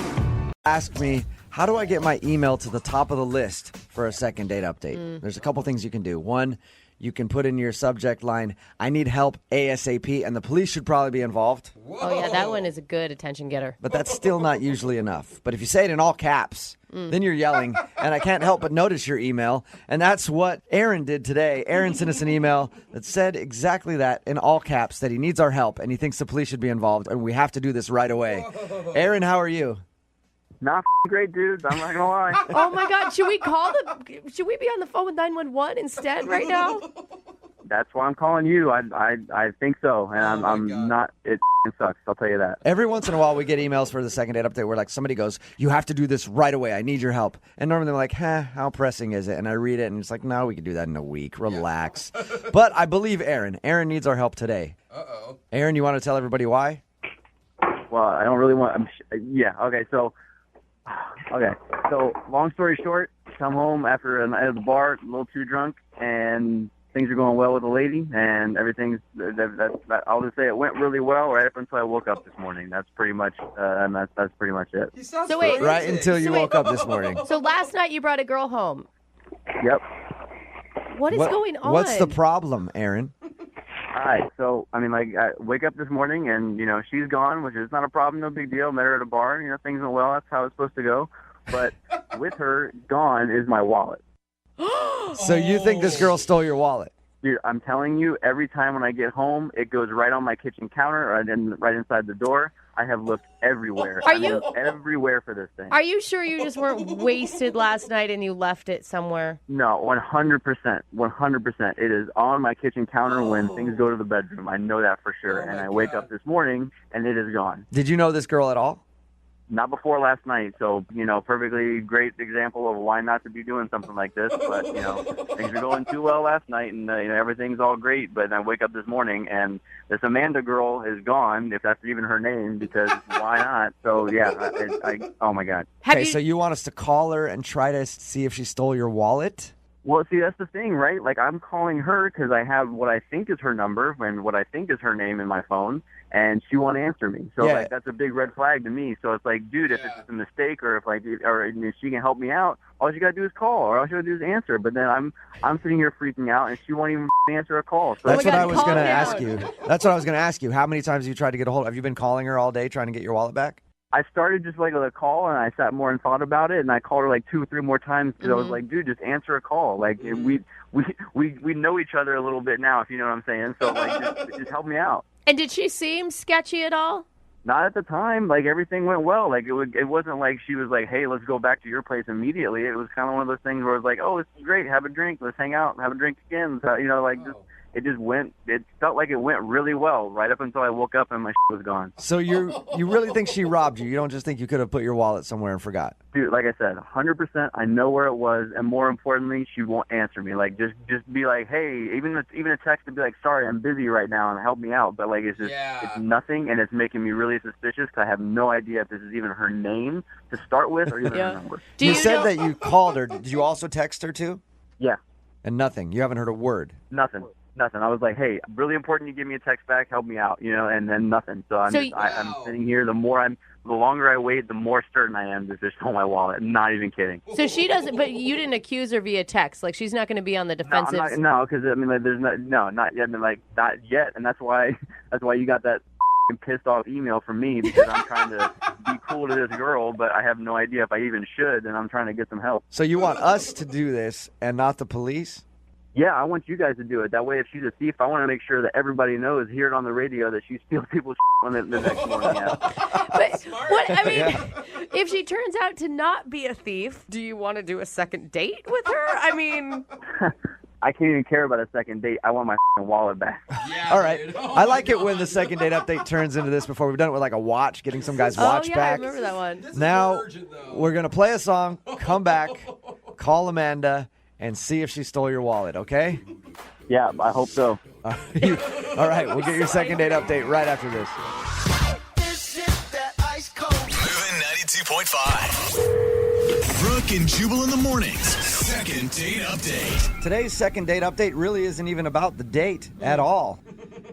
Ask me, how do I get my email to the top of the list for a second date update? There's a couple things you can do. One, you can put in your subject line, I need help ASAP, and the police should probably be involved. Oh, yeah, that one is a good attention getter. But that's still not usually enough. But if you say it in all caps, then you're yelling, and I can't help but notice your email. And that's what Aaron did today. Aaron sent us an email that said exactly that in all caps, that he needs our help, and he thinks the police should be involved, and we have to do this right away. Aaron, how are you? Not great, dudes. I'm not going to lie. Oh my God, should we be on the phone with 911 instead right now? That's why I'm calling you. I think so, and I'm not. It sucks. I'll tell you that. Every once in a while, we get emails for the second date update where, like, somebody goes, you have to do this right away. I need your help. And normally they're like, how pressing is it? And I read it, and it's like, no, we can do that in a week. Relax. But I believe Aaron. Aaron needs our help today. Uh-oh. Aaron, you want to tell everybody why? Well, I don't really want. Yeah. Okay. So, long story short, come home after a night at the bar, a little too drunk, and things are going well with the lady, and everything's. I'll just say it went really well right up until I woke up this morning. That's pretty much, and that's pretty much it. So wait, Right until you woke up this morning. So last night you brought a girl home. Yep. What is going on? What's the problem, Aaron? All right, so, I wake up this morning, and, she's gone, which is not a problem, no big deal. Met her at a bar, things went well. That's how it's supposed to go. But with her gone is my wallet. So you think this girl stole your wallet? Dude, I'm telling you, every time when I get home, it goes right on my kitchen counter or right inside the door. I have looked everywhere. Are you everywhere for this thing? Are you sure you just weren't wasted last night and you left it somewhere? No, 100%. 100%. It is on my kitchen counter when things go to the bedroom. I know that for sure. And I wake up this morning and it is gone. Did you know this girl at all? not before last night. So, perfectly great example of why not to be doing something like this. But, things were going too well last night, and, everything's all great. But I wake up this morning, and this Amanda girl is gone, if that's even her name, because why not? So, yeah, oh, my God. Okay, so you want us to call her and try to see if she stole your wallet? Well, see, that's the thing, right? Like, I'm calling her because I have what I think is her number and what I think is her name in my phone, and she won't answer me. So, that's a big red flag to me. So it's like, dude, if it's a mistake or if she can help me out, all you got to do is call, or all you got to do is answer. But then I'm sitting here freaking out, and she won't even answer a call. So that's what I was going to ask you. That's what I was going to ask you. How many times have you tried to get a hold of her? Have you been calling her all day trying to get your wallet back? I started just like with a call, and I sat more and thought about it, and I called her like 2 or 3 more times because I was like, dude, just answer a call. Like we know each other a little bit now, if you know what I'm saying. So like just help me out. And did she seem sketchy at all? Not at the time. Like everything went well. Like it wasn't like she was like, hey, let's go back to your place immediately. It was kind of one of those things where it was like, oh, this is great. Have a drink. Let's hang out and have a drink again. So, it felt like it went really well right up until I woke up and my shit was gone. So you really think she robbed you? You don't just think you could have put your wallet somewhere and forgot? Dude, like I said, 100%, I know where it was, and more importantly, she won't answer me. Like, just be like, hey, even a text to be like, sorry, I'm busy right now, and help me out. But, like, it's just, it's nothing, and it's making me really suspicious because I have no idea if this is even her name to start with or even her number. You said that you called her. Did you also text her, too? Yeah. And nothing? You haven't heard a word? Nothing. I was like, hey, really important you give me a text back, help me out, and then nothing. So I'm sitting here. The longer I wait, the more certain I am that they stole my wallet. I'm not even kidding. So she doesn't, but you didn't accuse her via text. Like, she's not going to be on the defensive. No, because there's not yet. Not yet, and that's why you got that pissed off email from me, because I'm trying to be cool to this girl, but I have no idea if I even should, and I'm trying to get some help. So you want us to do this and not the police? Yeah, I want you guys to do it. That way, if she's a thief, I want to make sure that everybody knows, hear it on the radio, that she steals people's on the next morning. But if she turns out to not be a thief, do you want to do a second date with her? I mean... I can't even care about a second date. I want my wallet back. Yeah, all right. I like it when the second date update turns into this. Before we've done it with like a watch, getting some guy's watch back. I remember that one. Now, we're going to play a song, come back, call Amanda, and see if she stole your wallet, okay? Yeah, I hope so. All right, we'll get your second date update right after this. This is that ice cold. Moving 92.5. Brooke and Jubal in the mornings. Second date update. Today's second date update really isn't even about the date at all.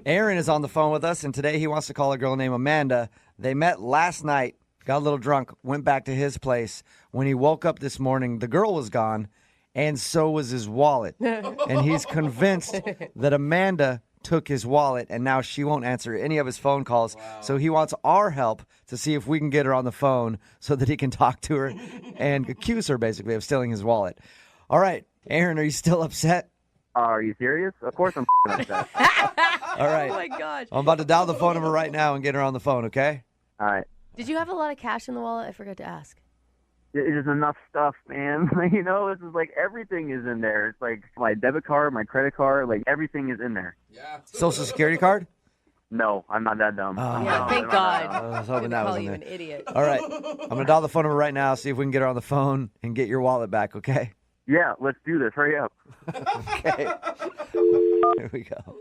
Aaron is on the phone with us, and today he wants to call a girl named Amanda. They met last night, got a little drunk, went back to his place. When he woke up this morning, the girl was gone, and so was his wallet. And he's convinced that Amanda took his wallet, and now she won't answer any of his phone calls. Wow. So he wants our help to see if we can get her on the phone so that he can talk to her and accuse her, basically, of stealing his wallet. All right, Aaron, are you still upset? Are you serious? Of course I'm upset. All right. Oh, my gosh. I'm about to dial the phone number right now and get her on the phone, okay? All right. Did you have a lot of cash in the wallet? I forgot to ask. It's enough stuff, man. This is like everything is in there. It's like my debit card, my credit card, like everything is in there. Yeah. Social Security card? No, I'm not that dumb. Yeah, thank God. I was hoping that was call in you there. an idiot. All right. I'm going to dial the phone number right now, see if we can get her on the phone and get your wallet back, okay? Yeah, let's do this. Hurry up. Okay. Here we go.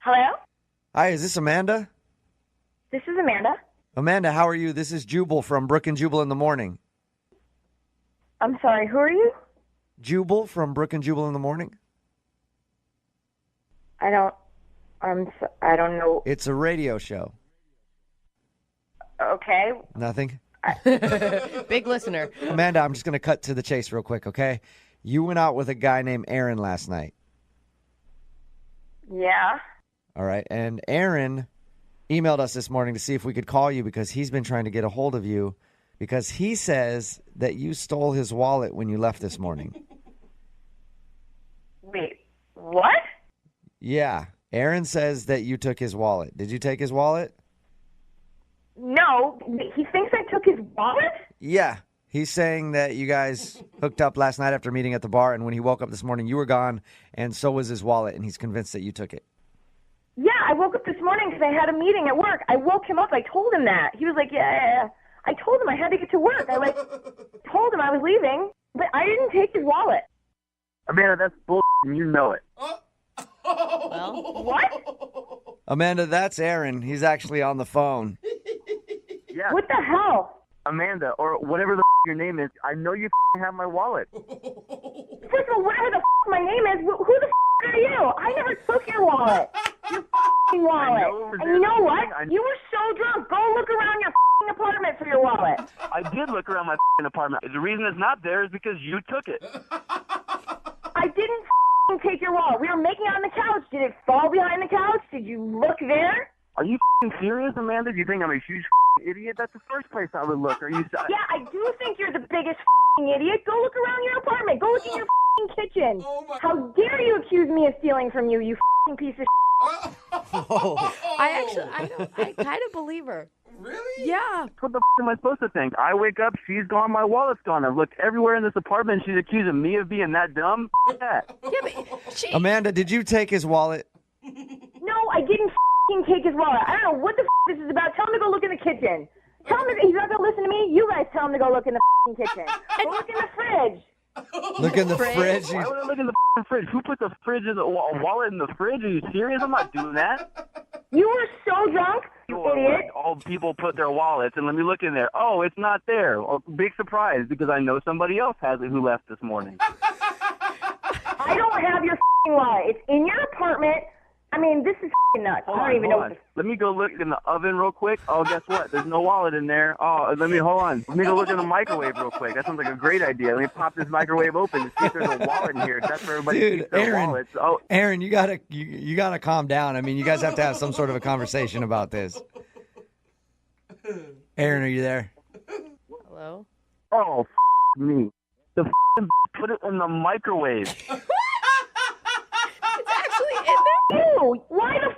Hello? Hi, is this Amanda? This is Amanda. Amanda, how are you? This is Jubal from Brooke and Jubal in the morning. I'm sorry, who are you? Jubal from Brooke and Jubal in the morning? I don't know. It's a radio show. Okay. Nothing? Big listener. Amanda, I'm just going to cut to the chase real quick, okay? You went out with a guy named Aaron last night. Yeah. All right, and Aaron emailed us this morning to see if we could call you because he's been trying to get a hold of you because he says that you stole his wallet when you left this morning. Wait, what? Yeah, Aaron says that you took his wallet. Did you take his wallet? No, he thinks I took his wallet? Yeah, He's saying that you guys hooked up last night after meeting at the bar, and when he woke up this morning, you were gone, and so was his wallet, and he's convinced that you took it. Yeah, I woke up this morning because I had a meeting at work. I woke him up. I told him that. He was like, yeah. I told him I had to get to work. I told him I was leaving, but I didn't take his wallet. Amanda, that's bullshit, and you know it. Well, What? Amanda, that's Aaron. He's actually on the phone. Yeah, What the hell? Amanda, or whatever the your name is, I know you have my wallet. First of all, whatever the my name is, who the are you? I never took your wallet. Your wallet. And you know what? You were so drunk. Go look around your apartment for your wallet. I did look around my apartment. The reason it's not there is because you took it. I didn't take your wallet. We were making out on the couch. Did it fall behind the couch? Did you look there? Are you serious, Amanda? Do you think I'm a huge idiot? That's the first place I would look. Are you? Yeah, I do think you're the biggest idiot. Go look around your apartment. Go look in your kitchen. How dare you accuse me of stealing from you, you piece of I kind of believe her. Really? Yeah. What the am I supposed to think? I wake up, she's gone, my wallet's gone. I've looked everywhere in this apartment, she's accusing me of being that dumb. That. Yeah, but Amanda, did you take his wallet? No, I didn't take his wallet. I don't know what the this is about. Tell him to go look in the kitchen. Tell him he's not going to listen to me. You guys tell him to go look in the kitchen. Go look in the fridge. Look in the fridge. Why would I look in the fridge? Who put the fridge in the wallet in the fridge? Are you serious? I'm not doing that. You were so drunk, you idiot. All people put their wallets, and let me look in there. Oh, it's not there. Oh, big surprise, because I know somebody else has it who left this morning. I don't have your wallet. It's in your apartment. I mean, this is nuts. I don't even know what Let me go look in the oven real quick. Oh, guess what? There's no wallet in there. Oh, hold on. Let me go look in the microwave real quick. That sounds like a great idea. Let me pop this microwave open and see if there's a wallet in here. That's where everybody keeps their wallets. Oh, Aaron, you gotta calm down. I mean, you guys have to have some sort of a conversation about this. Aaron, are you there? Hello? Oh, me. The put it in the microwave. Actually in there? Ew, why the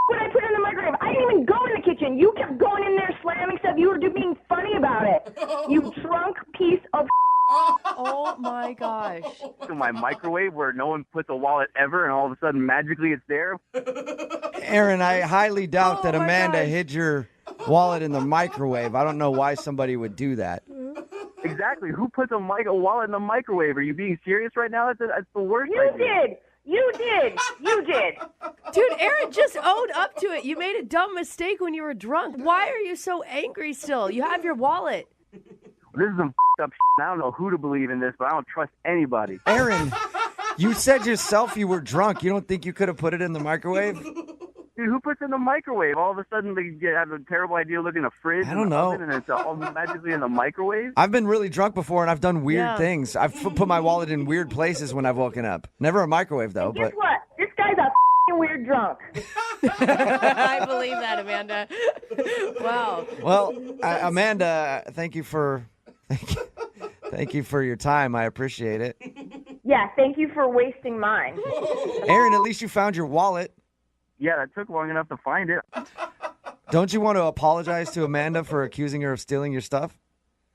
would I put it in the microwave? I didn't even go in the kitchen. You kept going in there slamming stuff. You were just being funny about it. You drunk piece of Oh my gosh. To my microwave where no one puts a wallet ever, and all of a sudden magically it's there. Aaron, I highly doubt that my Amanda gosh. hid your wallet in the microwave. I don't know why somebody would do that. Exactly. Who puts a wallet in the microwave? Are you being serious right now? That's the worst. You idea. did. You did. You did. Dude, Aaron just owned up to it. You made a dumb mistake when you were drunk. Why are you so angry still? You have your wallet. This is some up shit. I don't know who to believe in this, but I don't trust anybody. Aaron, you said yourself you were drunk. You don't think you could have put it in the microwave? Dude, who puts it in the microwave? All of a sudden they have a terrible idea of looking in a fridge. I don't know. And it's all magically in the microwave. I've been really drunk before, and I've done weird things. I've put my wallet in weird places when I've woken up. Never a microwave, though. Guess But what? This guy's a weird drunk. I believe that, Amanda. Wow. Well, Amanda, thank you for your time. I appreciate it. Yeah, thank you for wasting mine. Aaron, at least you found your wallet. Yeah, that took long enough to find it. Don't you want to apologize to Amanda for accusing her of stealing your stuff?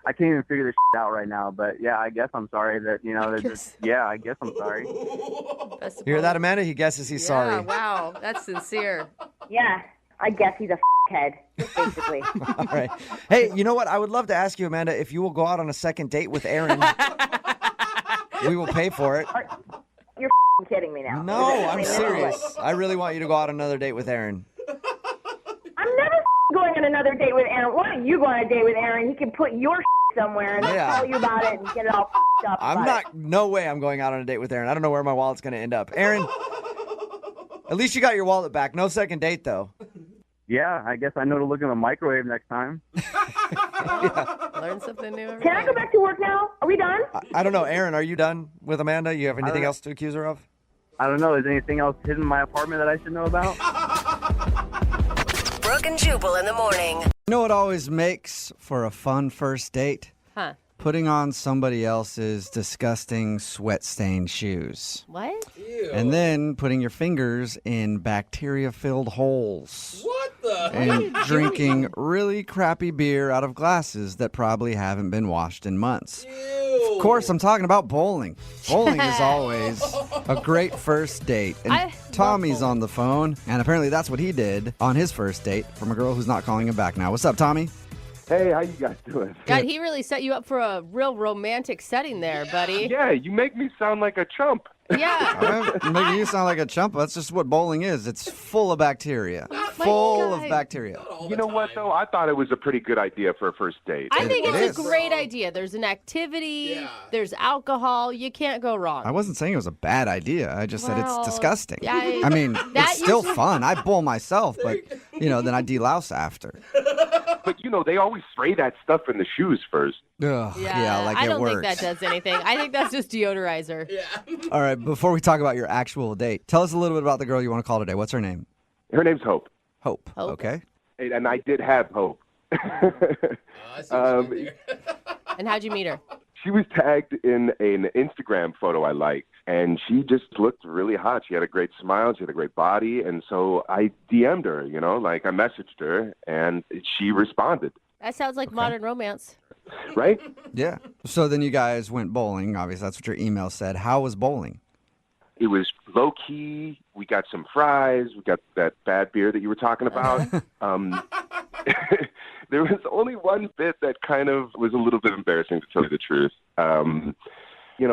I can't even figure this shit out right now, but yeah, I guess I'm sorry that, I guess I'm sorry. You hear that, Amanda? He guesses he's sorry. Wow, that's sincere. Yeah, I guess he's a head, basically. All right. Hey, you know what? I would love to ask you, Amanda, if you will go out on a second date with Aaron. We will pay for it. You're kidding me now. No, I'm serious. I really want you to go out on another date with Aaron. I'm never going on another date with Aaron. Why don't you go on a date with Aaron? He can put your somewhere and tell you about it and get it all up. No way I'm going out on a date with Aaron. I don't know where my wallet's going to end up. Aaron, at least you got your wallet back. No second date, though. Yeah, I guess I know to look in the microwave next time. Learn something new every Can I day. go back to work now? Are we done? I don't know. Aaron, are you done with Amanda? You have anything else to accuse her of? I don't know. Is anything else hidden in my apartment that I should know about? Brooke and Jubal in the morning. You know what always makes for a fun first date? Huh. Putting on somebody else's disgusting sweat-stained shoes. What? Ew. And then putting your fingers in bacteria-filled holes. What the and drinking really crappy beer out of glasses that probably haven't been washed in months. Of course, I'm talking about bowling. Bowling is always a great first date. And Tommy's on the phone, and apparently that's what he did on his first date from a girl who's not calling him back now. What's up, Tommy? Hey, how you guys doing? God, he really set you up for a real romantic setting there, buddy. Yeah, you make me sound like a chump. Yeah. Making you sound like a chump. That's just what bowling is. It's full of bacteria. Full of bacteria. You know what, though? I thought it was a pretty good idea for a first date. I think it's a great idea. There's an activity. There's alcohol. You can't go wrong. I wasn't saying it was a bad idea. I just said it's disgusting. Yeah, I mean, it's still fun. I bowl myself, but, then I delouse after. But, they always spray that stuff in the shoes first. Ugh, yeah, like I don't it works. think that does anything. I think that's just deodorizer. Yeah. All right, before we talk about your actual date, tell us a little bit about the girl you want to call today. What's her name? Her name's Hope. Hope. Okay. And I did have Hope. And how'd you meet her? She was tagged in an Instagram photo I liked, and she just looked really hot. She had a great smile. She had a great body. And so I DM'd her, I messaged her, and she responded. That sounds like modern romance. Right? Yeah. So then you guys went bowling. Obviously, that's what your email said. How was bowling? It was low-key. We got some fries. We got that bad beer that you were talking about. There was only one bit that kind of was a little bit embarrassing, to tell you the truth.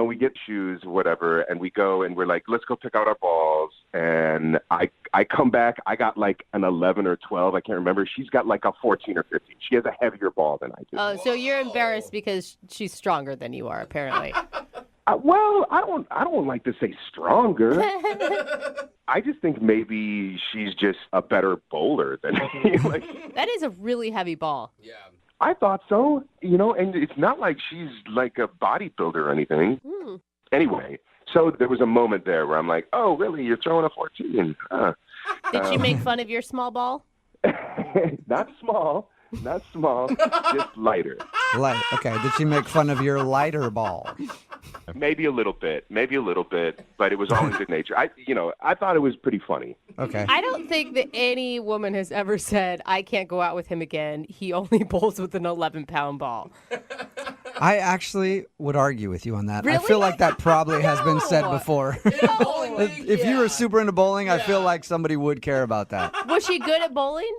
We get shoes, whatever, and we go and we're like, let's go pick out our balls. And I come back. I got like an 11 or 12. I can't remember. She's got like a 14 or 15. She has a heavier ball than I do. Oh, so you're embarrassed because she's stronger than you are, apparently. Well, I don't like to say stronger. I just think maybe she's just a better bowler than me. That is a really heavy ball. Yeah. I thought so, and it's not like she's like a bodybuilder or anything. Anyway, so there was a moment there where I'm like, oh, really? You're throwing a 14? Did she make fun of your small ball? Not small, just lighter. Light. Okay. Did she make fun of your lighter ball? Maybe a little bit, but it was all in good nature. I thought it was pretty funny. Okay. I don't think that any woman has ever said, I can't go out with him again. He only bowls with an 11-pound ball. I actually would argue with you on that. Really? I feel like that probably has been said before. If you were super into bowling, I feel like somebody would care about that. Was she good at bowling?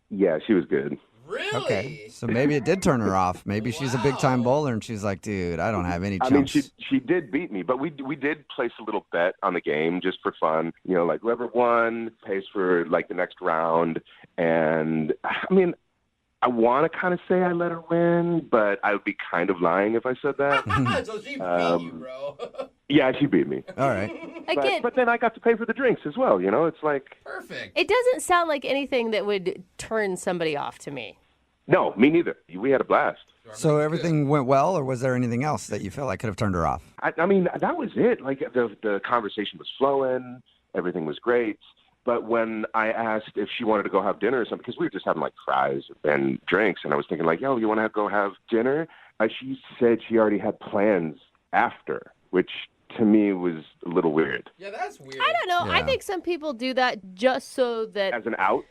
Yeah, she was good. Really? Okay, so maybe it did turn her off. Maybe she's a big-time bowler, and she's like, dude, I don't have any chumps. I mean, she did beat me, but we did place a little bet on the game just for fun. Like whoever won pays for like the next round. And I mean, I want to kind of say I let her win, but I would be kind of lying if I said that. So she beat you, bro. Yeah, she beat me. All right. Again, but then I got to pay for the drinks as well. It's like Perfect. it doesn't sound like anything that would turn somebody off to me. No, me neither. We had a blast. So everything went well, or was there anything else that you felt like could have turned her off? I mean, that was it. Like the conversation was flowing, everything was great. But when I asked if she wanted to go have dinner or something, because we were just having like fries and drinks, and I was thinking like, yo, you want to go have dinner? She said she already had plans after, which to me was a little weird. Yeah, that's weird. I don't know. Yeah. I think some people do that just so that... As an out?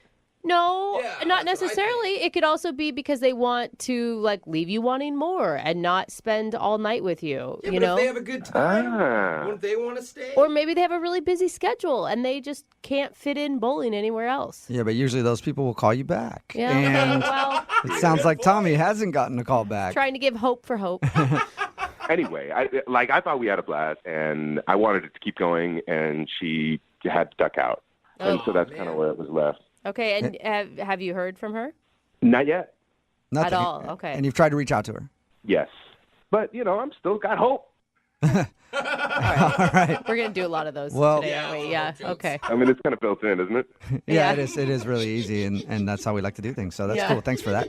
No, Yeah, not that's what I necessarily. It could also be because they want to leave you wanting more and not spend all night with you. Yeah, you but know, if they have a good time, wouldn't they want to stay? or maybe they have a really busy schedule and they just can't fit in bowling anywhere else. Yeah, but usually those people will call you back. Yeah. And Well, it sounds like Tommy hasn't gotten a call back. trying to give hope for hope. Anyway, I thought we had a blast, and I wanted it to keep going, and she had to duck out. And so that's kind of where it was left. Okay, and have you heard from her? Not yet. Nothing. At all, okay. And you've tried to reach out to her. Yes. But, I'm still got hope. All right. We're going to do a lot of those Well- today, aren't we? Yeah, okay. I mean, it's kind of built in, isn't it? Yeah, Yeah. it is. It is really easy, and that's how we like to do things. So that's Yeah. cool. Thanks for that.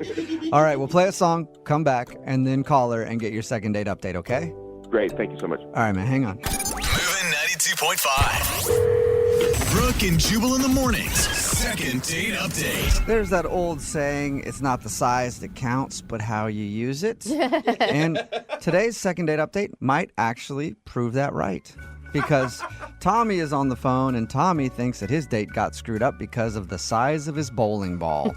All right, we'll play a song, come back, and then call her and get your second date update, okay? Great. Thank you so much. All right, man, hang on. Moving 92.5. Brooke and Jubal in the mornings. Second date update. There's that old saying, it's not the size that counts, but how you use it. And today's second date update might actually prove that right. because Tommy is on the phone and Tommy thinks that his date got screwed up because of the size of his bowling ball.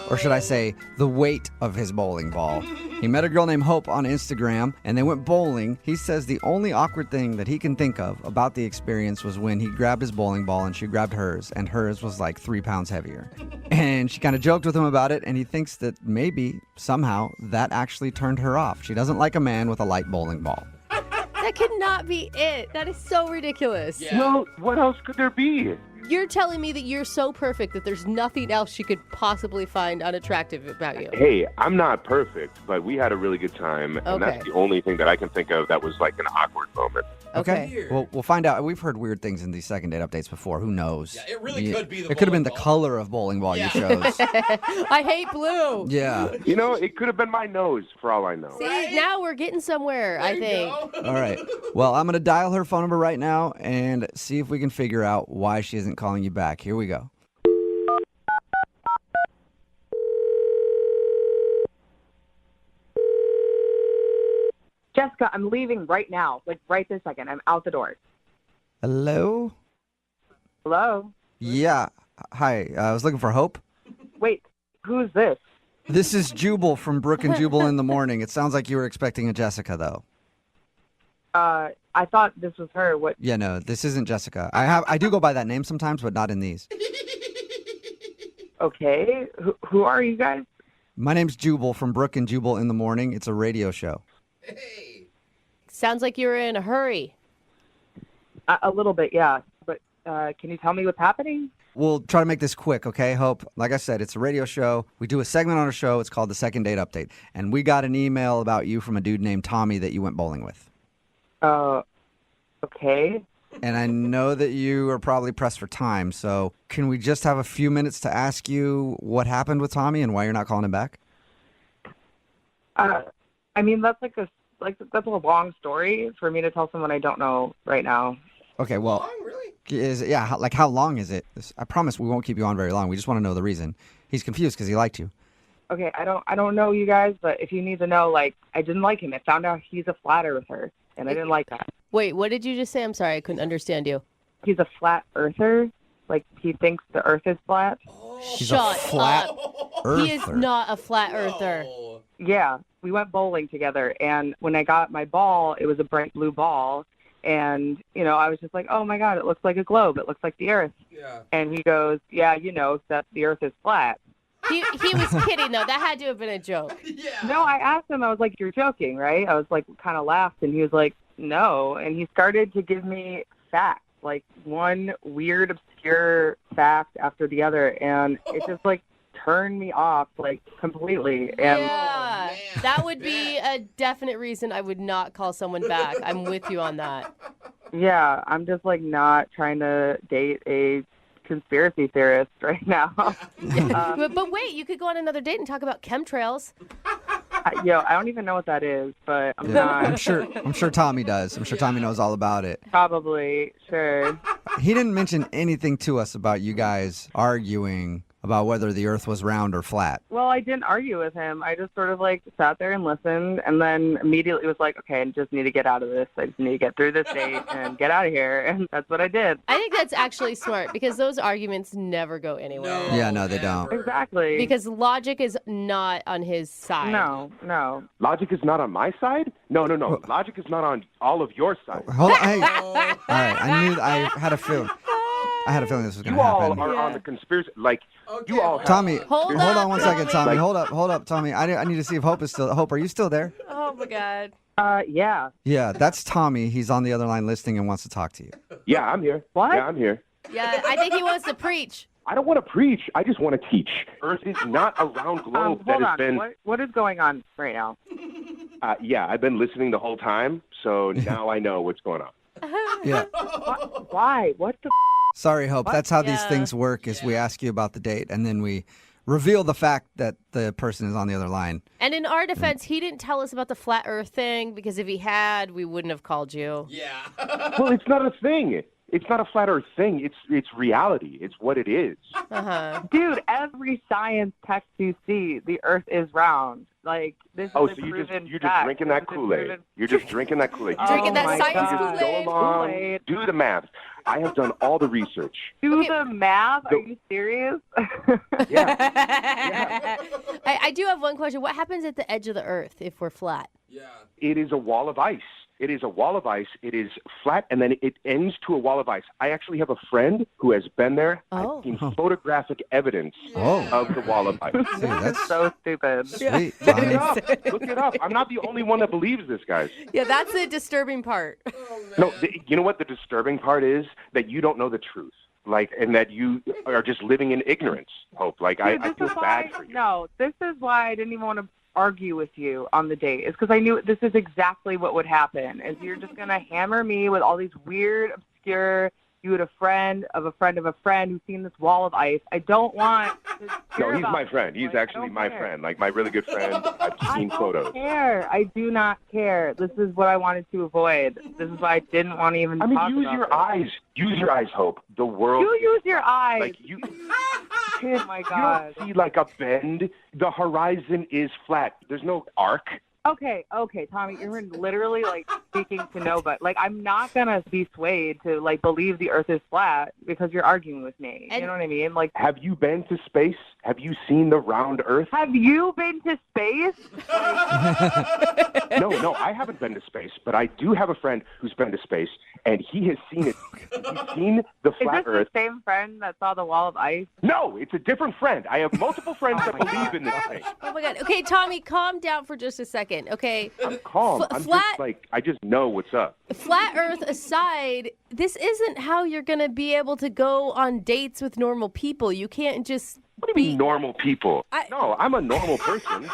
Or should I say, the weight of his bowling ball. He met a girl named Hope on Instagram and they went bowling. He says the only awkward thing that he can think of about the experience was when he grabbed his bowling ball and she grabbed hers, and hers was like 3 pounds heavier. And she kind of joked with him about it, and he thinks that maybe somehow that actually turned her off. She doesn't like a man with a light bowling ball. That could not be it. That is so ridiculous. Yeah. Well, what else could there be? You're telling me that you're so perfect that there's nothing else she could possibly find unattractive about you. Hey, I'm not perfect, but we had a really good time, and that's the only thing that I can think of that was like an awkward moment. Okay. Well, we'll find out. We've heard weird things in these second date updates before. Who knows? Yeah, it really could be the It could have been bowling the ball. color of bowling ball you chose. I hate blue. Yeah. You know, it could have been my nose, for all I know. See, now we're getting somewhere, I think. All right. Well, I'm going to dial her phone number right now and see if we can figure out why she isn't calling you back. Here we go. Jessica, I'm leaving right now. Like, right this second. I'm out the door. Hello? Hello? Yeah. Hi. I was looking for Hope. Wait, who's this? This is Jubal from Brooke and Jubal in the morning. It sounds like you were expecting a Jessica, though. I thought this was her. What? Yeah, no, this isn't Jessica. I do go by that name sometimes, but not in these. Okay. Who are you guys? My name's Jubal from Brooke and Jubal in the morning. It's a radio show. Sounds like you're in a hurry. A little bit, yeah. But can you tell me what's happening? We'll try to make this quick, okay, Hope? Like I said, it's a radio show. We do a segment on our show. It's called the Second Date Update. And we got an email about you from a dude named Tommy that you went bowling with. Okay. And I know that you are probably pressed for time, so can we just have a few minutes to ask you what happened with Tommy and why you're not calling him back? I mean, that's that's a long story for me to tell someone I don't know right now. Okay, well, how long is it? I promise we won't keep you on very long. We just want to know the reason. He's confused because he liked you. Okay, I don't know you guys, but if you need to know, like, I didn't like him. I found out he's a flat earther, and I didn't like that. Wait, what did you just say? I'm sorry, I couldn't understand you. He's a flat earther. Like, he thinks the earth is flat. He's Shut a flat up. earther. He is not a flat earther. Yeah, we went bowling together, and when I got my ball, it was a bright blue ball, and, I was just like, oh, my God, it looks like a globe. It looks like the earth. Yeah. And he goes, yeah, except the earth is flat. He was kidding, though. That had to have been a joke. Yeah. No, I asked him, I was like, you're joking, right? I was like, kind of laughed, and he was like, no. And he started to give me facts, like one weird, obscure fact after the other, and it just, turned me off, completely. And Yeah, that would be a definite reason I would not call someone back. I'm with you on that. yeah, I'm just, not trying to date a conspiracy theorist right now. But wait, you could go on another date and talk about chemtrails. I don't even know what that is, but I'm not. I'm sure Tommy does. I'm sure Tommy knows all about it. Probably, sure. He didn't mention anything to us about you guys arguing about whether the earth was round or flat. Well, I didn't argue with him. I just sort of sat there and listened, and then immediately was like, okay, I just need to get out of this. I just need to get through this date and get out of here. And that's what I did. I think that's actually smart because those arguments never go anywhere. Yeah, no, they don't. Exactly. Because logic is not on his side. No. Logic is not on my side? No. Logic is not on all of your sides. Hold on. Hey. All right. I had a feeling. This was going You to all happen. are on the conspiracy. You all have Tommy, Hold on one second, Tommy. Like- Hold up, Tommy. I need to see if Hope is still. Hope, are you still there? Oh, my God. Yeah. Yeah, that's Tommy. He's on the other line listening and wants to talk to you. Yeah, I'm here. What? Yeah, I'm here. Yeah, I think he wants to preach. I don't want to preach. I just want to teach. Earth is not a round globe that Hold has on. been... What is going on right now? Yeah, I've been listening the whole time, so now I know what's going on. Yeah. Why? What the Sorry, Hope. That's how these Yeah. things work is we ask you about the date and then we reveal the fact that the person is on the other line. And in our defense, he didn't tell us about the flat earth thing because if he had, we wouldn't have called you. Yeah. Well, it's not a thing. It's not a flat Earth thing. It's reality. It's what it is. Dude, every science text you see, the Earth is round. Like, this is Oh, a so you're just fact. drinking that Kool-Aid. You're just drinking that Kool-Aid. Drinking that my science God. Kool-Aid. Go along, do the math. I have done all the research. Do the math? Are you serious? Yeah. I do have one question. What happens at the edge of the Earth if we're flat? Yeah. It is a wall of ice. It is a wall of ice. It is flat, and then it ends to a wall of ice. I actually have a friend who has been there. Oh. I've seen photographic evidence of the wall of ice. Dude, that's So stupid. sweet. Look Tommy. it up. Look it up. I'm not the only one that believes this, guys. Yeah, that's the disturbing part. No, you know what the disturbing part is? That you don't know the truth. Like, and that you are just living in ignorance, Hope. Like, Dude, I feel bad for you. No, this is why I didn't even want to argue with you on the date. It's because I knew this is exactly what would happen. Is you're just going to hammer me with all these weird, obscure, you had a friend of a friend of a friend who's seen this wall of ice. I don't want to hear No, he's about my this. friend. He's Like, I actually don't my care. friend, like my really good friend. I've seen I photos. don't care. I do not care. This is what I wanted to avoid. This is why I didn't want to even I mean, talk use about your this. eyes. Use your eyes, Hope. The world. You use your eyes. Like you. Oh, my You God. don't see like a bend. The horizon is flat. There's no arc. Okay, Tommy, you're literally like speaking to nobody. Like, I'm not gonna be swayed to like believe the Earth is flat because you're arguing with me. You know what I mean? Like, Have you been to space? Have you seen the round Earth? have you been to space? No, I haven't been to space, but I do have a friend who's been to space, and he has seen it. He's seen the Is flat this Earth. the same friend that saw the wall of ice? No, it's a different friend. I have multiple friends that believe in this thing. Oh my God. Okay, Tommy, calm down for just a second. Okay. I'm calm. I'm flat, just like, I just know what's up. flat Earth aside, this isn't how you're going to be able to go on dates with normal people. You can't just. What do you mean normal people? No, I'm a normal person.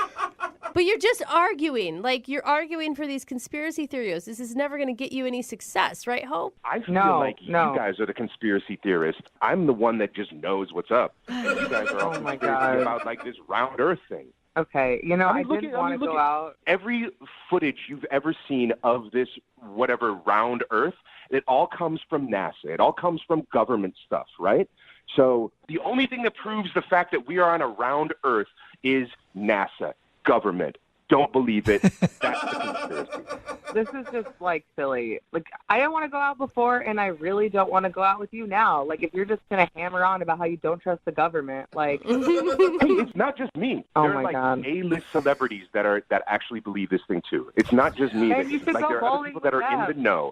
But you're just arguing. Like, you're arguing for these conspiracy theories. This is never going to get you any success, right, Hope? I feel like you guys are the conspiracy theorists. I'm the one that just knows what's up. You guys are all my conspiracy God. about like this round Earth thing. Okay, you know, I look didn't at- want to look go at out. Every footage you've ever seen of this whatever round Earth, it all comes from NASA. It all comes from government stuff, right? So the only thing that proves the fact that we are on a round Earth is NASA, government. Don't believe it. That's the conspiracy. This is just like silly. Like, I didn't want to go out before, and I really don't want to go out with you now. Like, if you're just gonna hammer on about how you don't trust the government, like, Hey, it's not just me. Oh, there are my like God. A-list celebrities that actually believe this thing too. It's not just me. And you should Like go there are other bowling people that with are in them. the know.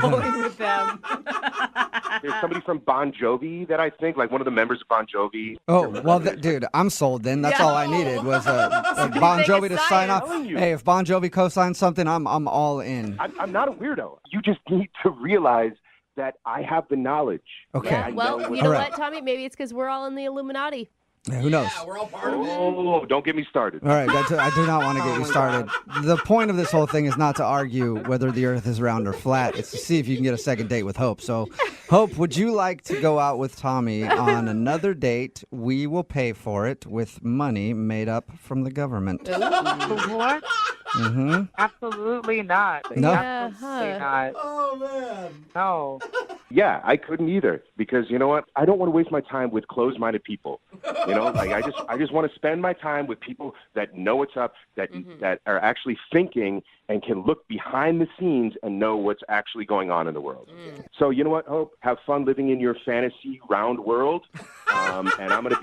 Bowling with them. There's somebody from Bon Jovi that I think, like one of the members of Bon Jovi. Oh, well, dude, I'm sold then. That's all I needed was a Bon Jovi to sign off. Hey, if Bon Jovi co-signs something, I'm all in. I'm not a weirdo. You just need to realize that I have the knowledge. Okay. Yeah, well, you know All right. what, Tommy? Maybe it's because we're all in the Illuminati. Yeah, who knows? Yeah, we're all part of it. Oh, don't get me started. All right, I do not want to get you started. The point of this whole thing is not to argue whether the Earth is round or flat. It's to see if you can get a second date with Hope. So, Hope, would you like to go out with Tommy on another date? We will pay for it with money made up from the government. what? Mm-hmm. Absolutely not. No? Absolutely not. Oh, man. No. Yeah, I couldn't either because you know what? I don't want to waste my time with closed-minded people. You know, like I just want to spend my time with people that know what's up, that are actually thinking and can look behind the scenes and know what's actually going on in the world. So you know what, Hope? Have fun living in your fantasy round world, and I'm gonna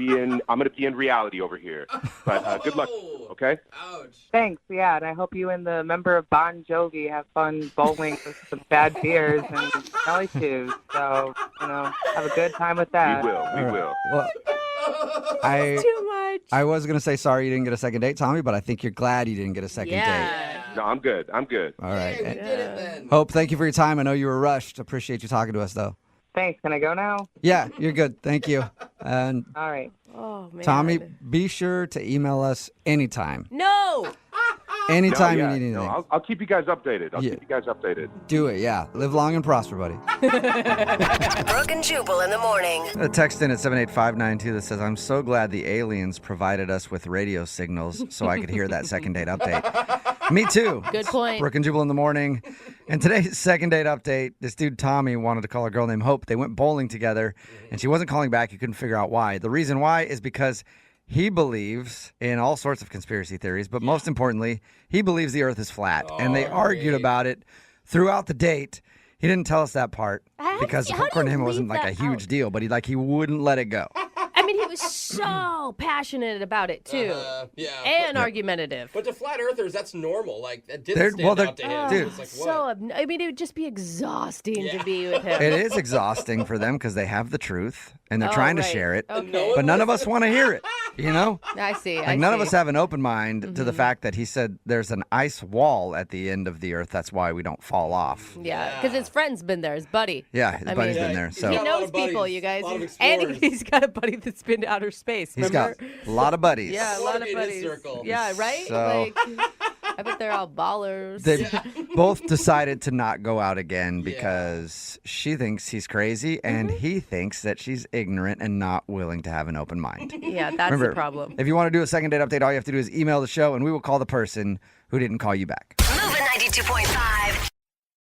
be in reality over here. But good luck, okay? Ouch. Thanks, yeah, and I hope you and the member of Bon Jovi have fun bowling with some bad beers and smelly shoes. So, you know, have a good time with that. We will. Well, Too much. I was going to say sorry you didn't get a second date, Tommy, but I think you're glad you didn't get a second date. Yeah. No, I'm good. All right. Hey, we did it then. Hope, thank you for your time. I know you were rushed. Appreciate you talking to us, though. Thanks. Can I go now? Yeah, you're good. Thank you. And All right. Oh, man. Tommy, be sure to email us anytime. No. Anytime No, you need anything. No, I'll keep you guys updated. I'll keep you guys updated. Do it, yeah. Live long and prosper, buddy. Brooke and Jubal in the morning. A text in at 78592 that says, I'm so glad the aliens provided us with radio signals so I could hear that second date update. Me too. Good point. Brooke and Jubal in the morning. And today's second date update, this dude Tommy wanted to call a girl named Hope. They went bowling together, and she wasn't calling back. He couldn't figure out why. The reason why is because he believes in all sorts of conspiracy theories, but most importantly, he believes the earth is flat. And they argued about it throughout the date. He didn't tell us that part because according to him, it wasn't like a huge deal, but he wouldn't let it go. I mean, he was so passionate about it, too. And argumentative. But to flat earthers, that's normal. Like, that didn't stand out to him. Dude. It's like, what? I mean, it would just be exhausting to be with him. It is exhausting for them because they have the truth and they're trying to share it. Okay. But none of us want to hear it, you know? I see. None of us have an open mind to the fact that he said there's an ice wall at the end of the earth. That's why we don't fall off. Yeah, because his friend's been there, his buddy. Yeah, his buddy's been there. So he knows people, you guys. And he's got a buddy that's been to outer space. Remember? He's got a lot of buddies. Yeah, a lot of buddies. Yeah, right? So, I bet they're all ballers. They both decided to not go out again because she thinks he's crazy and he thinks that she's ignorant and not willing to have an open mind. Yeah, that's Remember, the problem. If you want to do a second date update, all you have to do is email the show and we will call the person who didn't call you back. Moving 92.5.